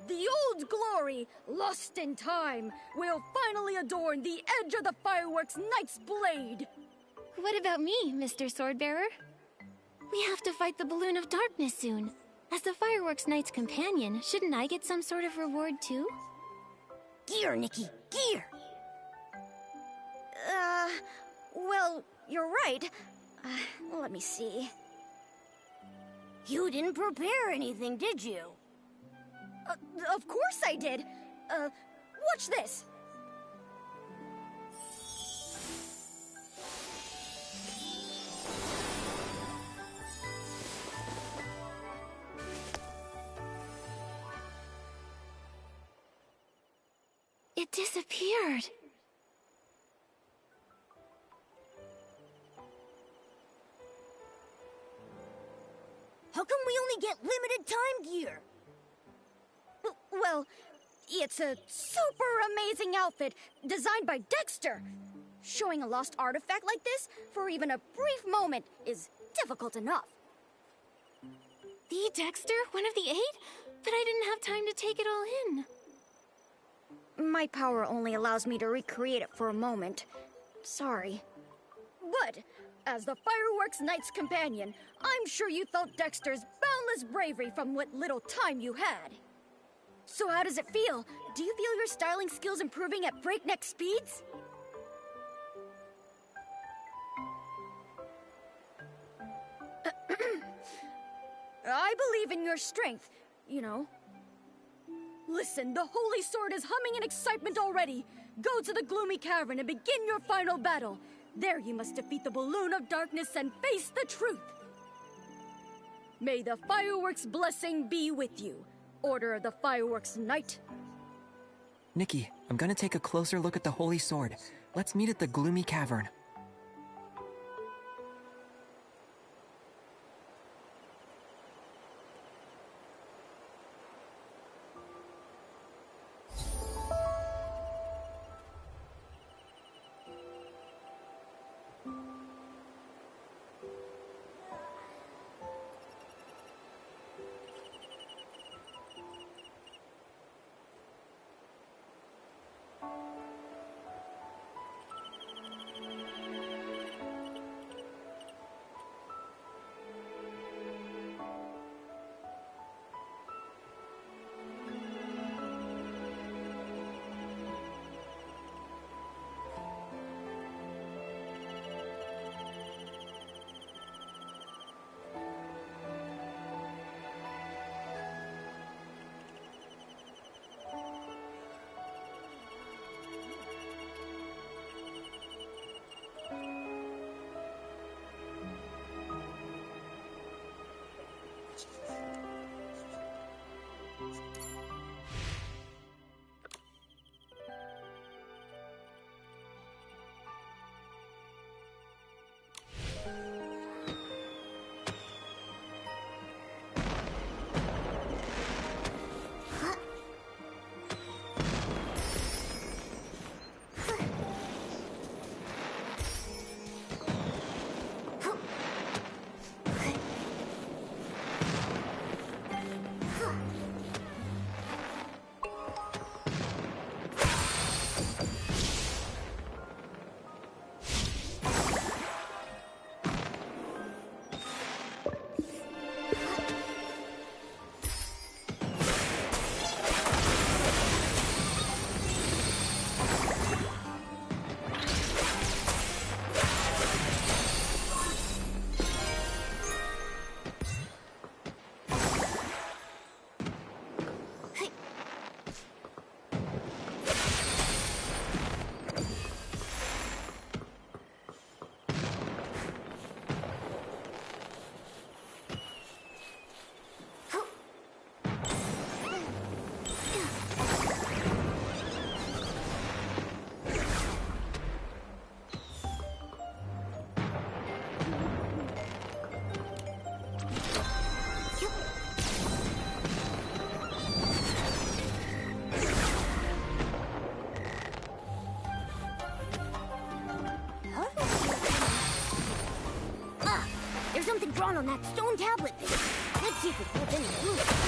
The old glory, lost in time, will finally adorn the edge of the fireworks knight's blade. What about me, Mr. Swordbearer? We have to fight the balloon of darkness soon. As the fireworks knight's companion, shouldn't I get some sort of reward too? Gear, Nikki, gear! Well, you're right. Let me see. You didn't prepare anything, did you? Of course I did. Watch this. It disappeared. How come we only get limited time gear? Well, it's a super amazing outfit designed by Dexter. Showing a lost artifact like this for even a brief moment is difficult enough. The Dexter? One of the 8? But I didn't have time to take it all in. My power only allows me to recreate it for a moment. Sorry. But, as the Fireworks Knight's companion, I'm sure you felt Dexter's boundless bravery from what little time you had. So how does it feel? Do you feel your styling skills improving at breakneck speeds? I believe in your strength, you know. Listen, the Holy Sword is humming in excitement already. Go to the gloomy cavern and begin your final battle. There you must defeat the balloon of darkness and face the truth. May the fireworks blessing be with you. Order of the Fireworks Knight. Nikki, I'm gonna take a closer look at the Holy Sword. Let's meet at the gloomy cavern. on that stone tablet thing. Let's see if it holds any clues.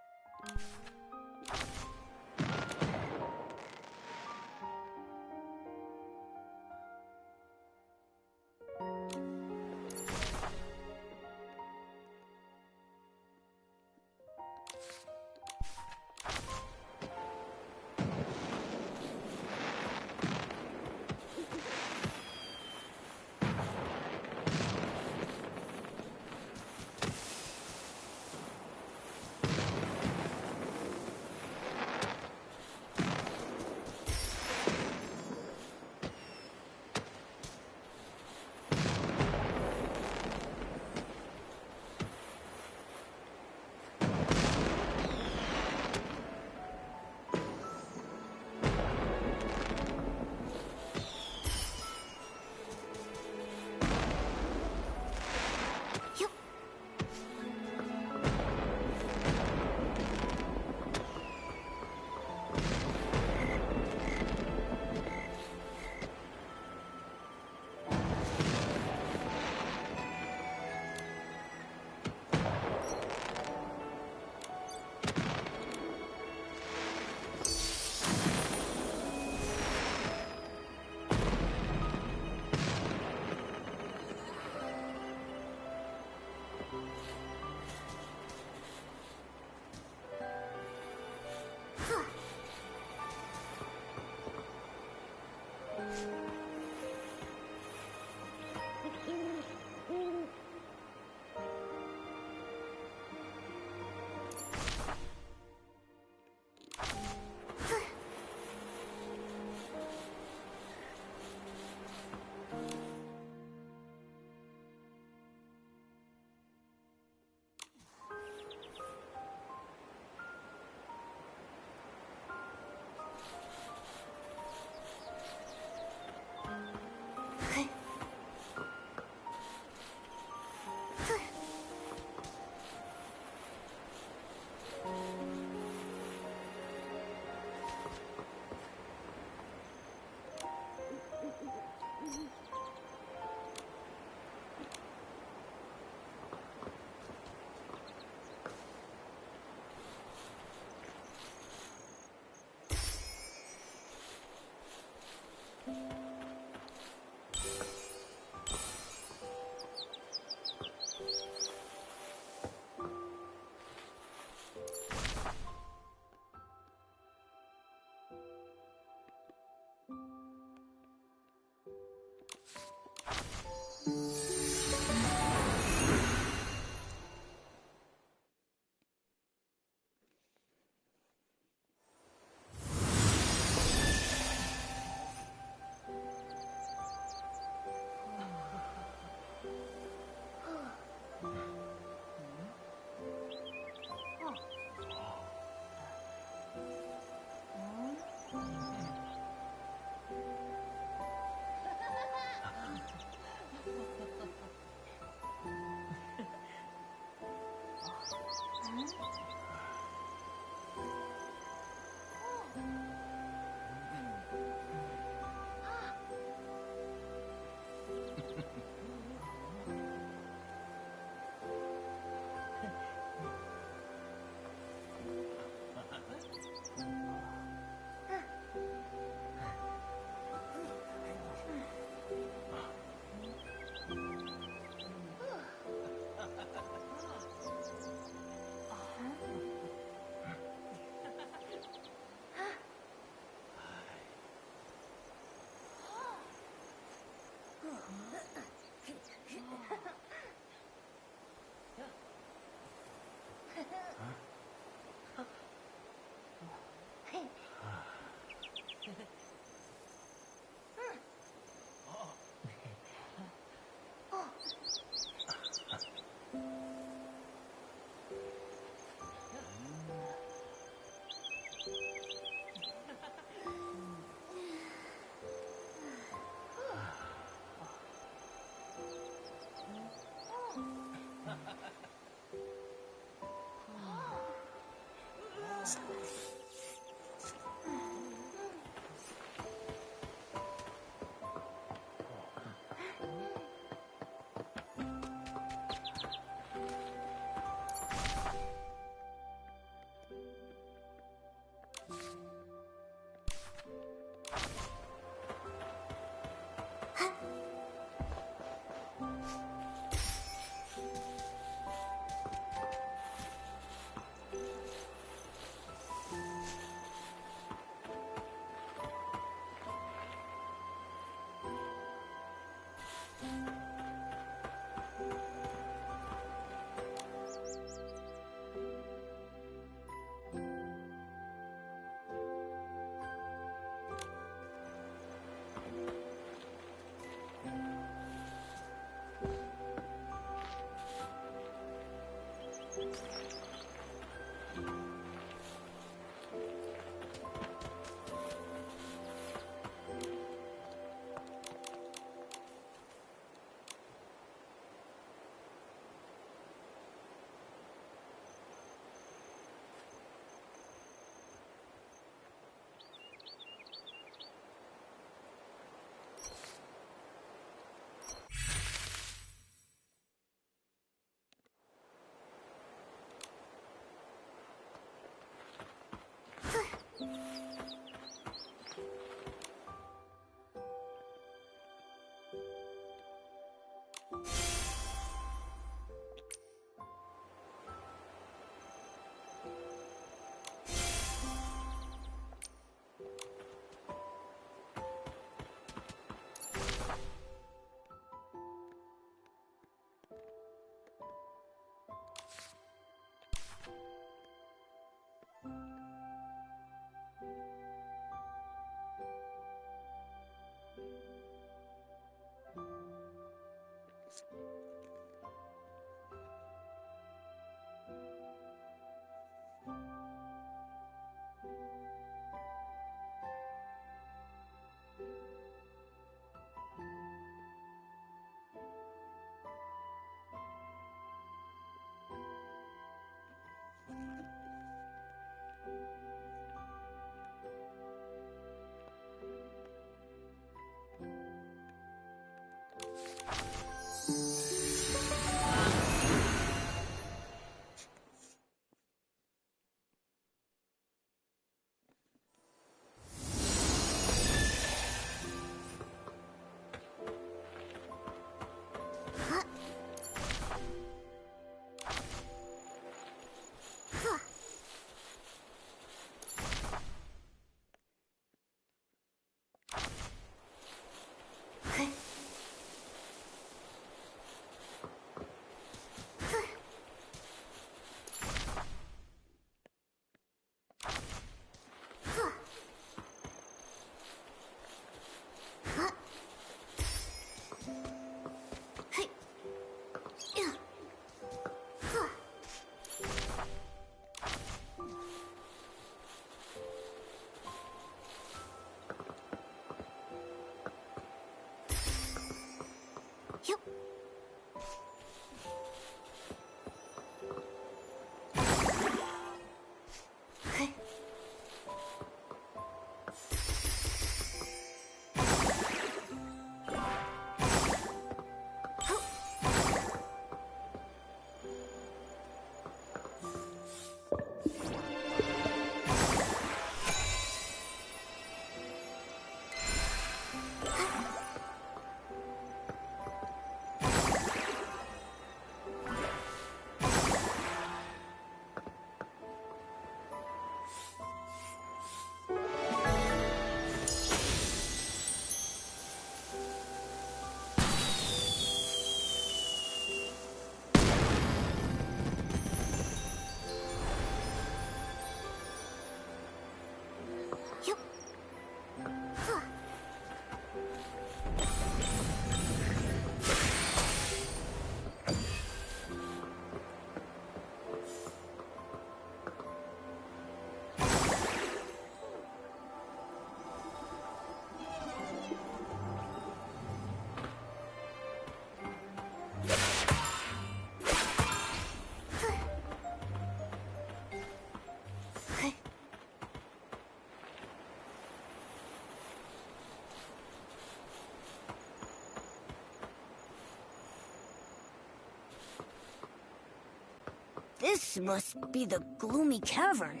This must be the gloomy cavern.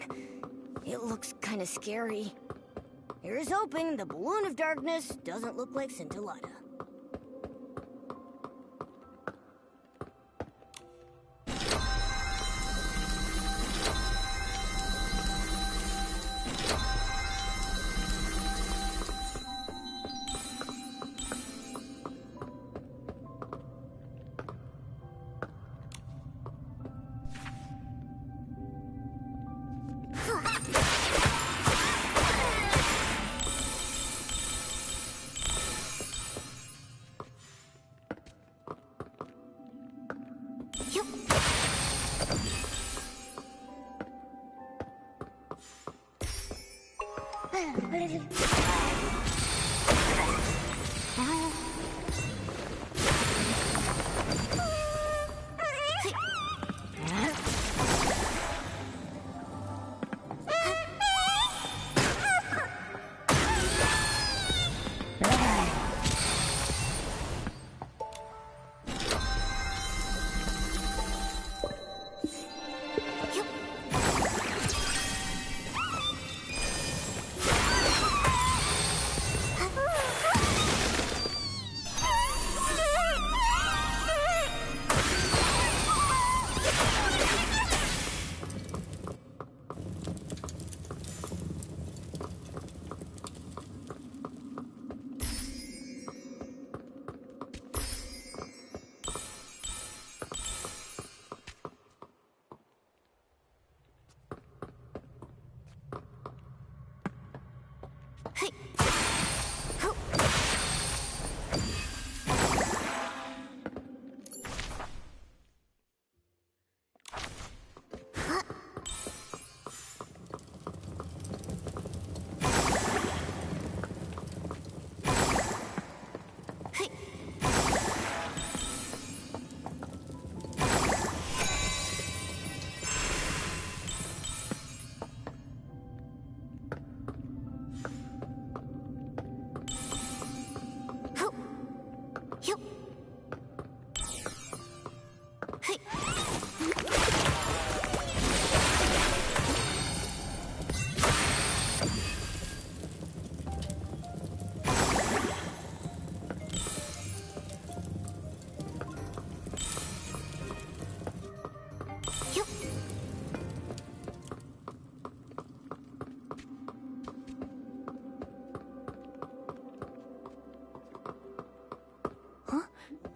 It looks kind of scary. Here's hoping the balloon of darkness doesn't look like Scintillata.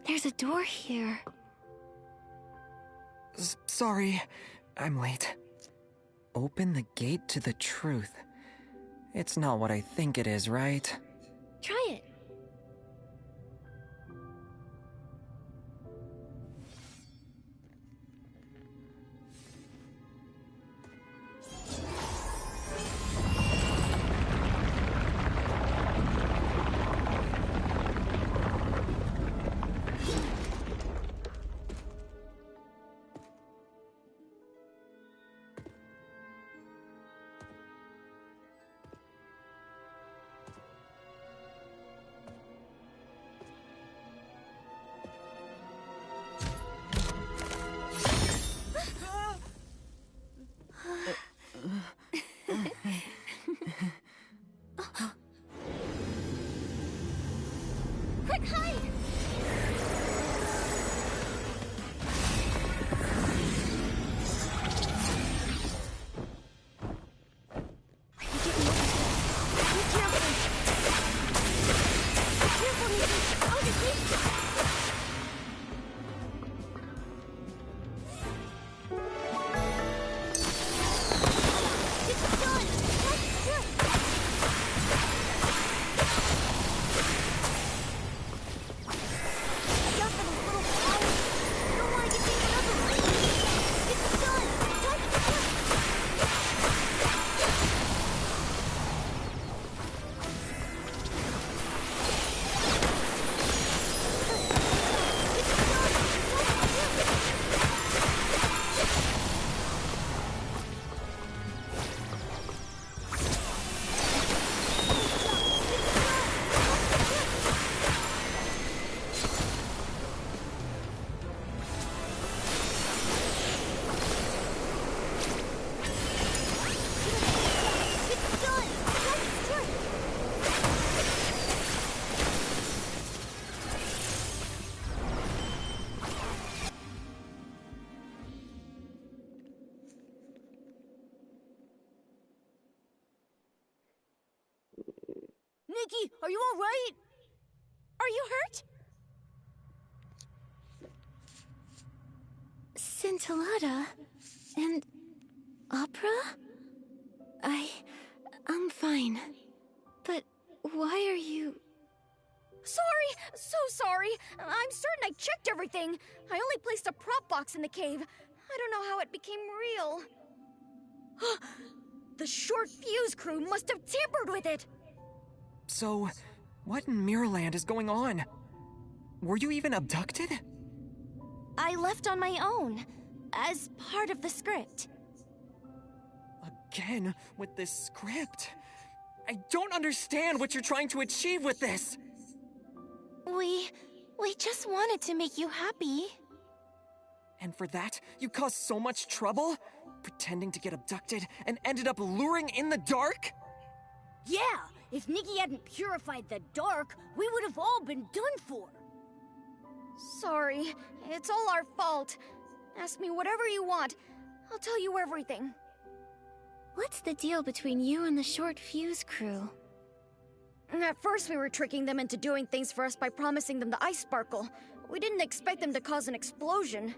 There's a door here. Sorry, I'm late. Open the gate to the truth. It's not what I think it is, right? Try it. Nikki, are you all right? Are you hurt? Scintillata and opera? I'm fine. But why are you... Sorry! So sorry! I'm certain I checked everything. I only placed a prop box in the cave. I don't know how it became real. The short fuse crew must have tampered with it! So, what in Mirrorland is going on? Were you even abducted? I left on my own, as part of the script. Again, with this script. I don't understand what you're trying to achieve with this. We just wanted to make you happy. And for that, you caused so much trouble? Pretending to get abducted and ended up luring in the dark? Yeah, if Nikki hadn't purified the dark, we would have all been done for. Sorry, it's all our fault. Ask me whatever you want. I'll tell you everything. What's the deal between you and the short fuse crew? At first we were tricking them into doing things for us by promising them the ice sparkle. We didn't expect them to cause an explosion.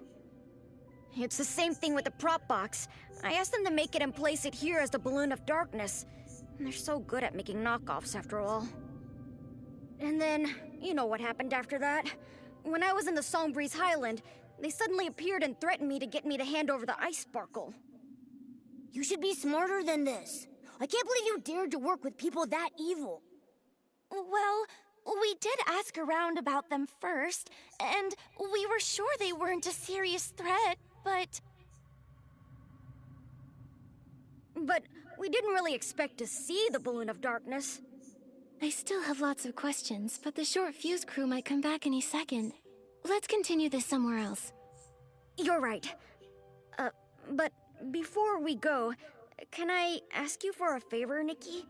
It's the same thing with the prop box. I asked them to make it and place it here as the balloon of darkness. And they're so good at making knockoffs after all. And then, you know what happened after that. When I was in the Songbreeze Highland, they suddenly appeared and threatened me to get me to hand over the ice sparkle. You should be smarter than this. I can't believe you dared to work with people that evil. Well, we did ask around about them first, and we were sure they weren't a serious threat, but... But we didn't really expect to see the balloon of darkness. I still have lots of questions, but the short fuse crew might come back any second. Let's continue this somewhere else. You're right. But before we go, can I ask you for a favor, Nikki?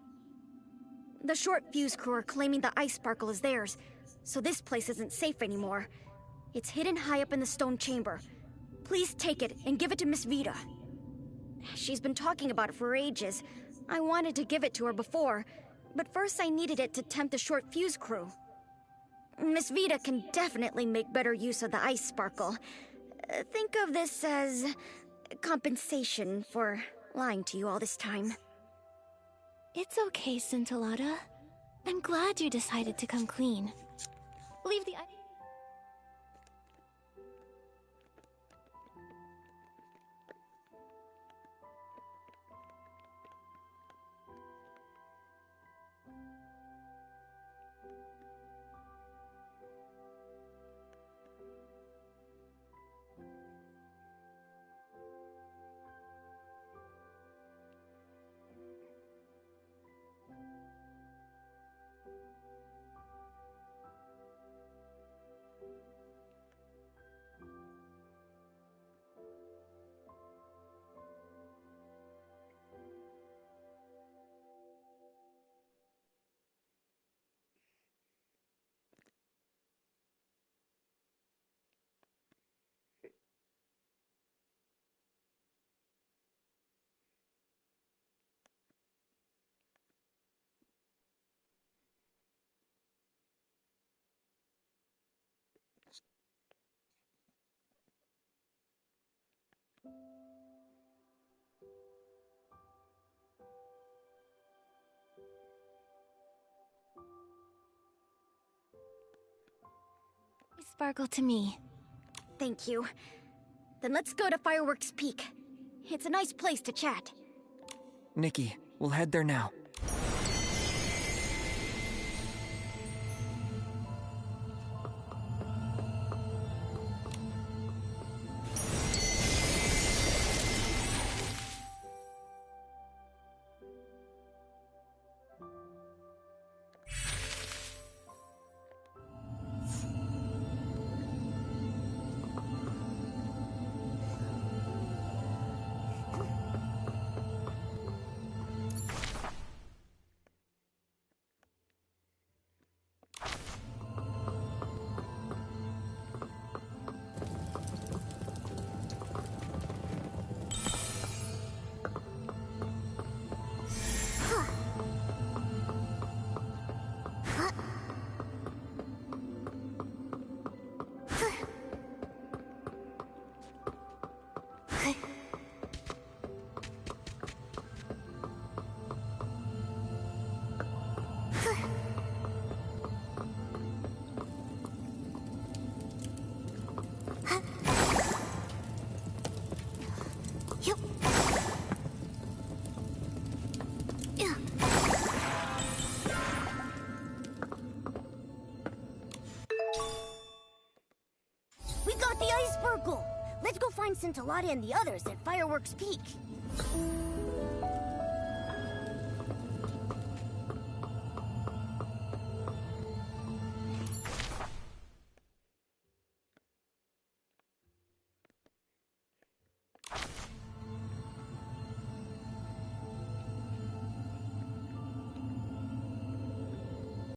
The short fuse crew are claiming the ice sparkle is theirs, so this place isn't safe anymore. It's hidden high up in the stone chamber. Please take it and give it to Miss Vita. She's been talking about it for ages. I wanted to give it to her before, but first I needed it to tempt the short fuse crew. Miss Vita can definitely make better use of the ice sparkle. Think of this as compensation for lying to you all this time. It's okay, Scintillata. I'm glad you decided to come clean. Leave the... Sparkle to me. Thank you. Then let's go to Fireworks Peak. It's a nice place to chat. Nikki, we'll head there now. find Scintillata and the others at Fireworks Peak.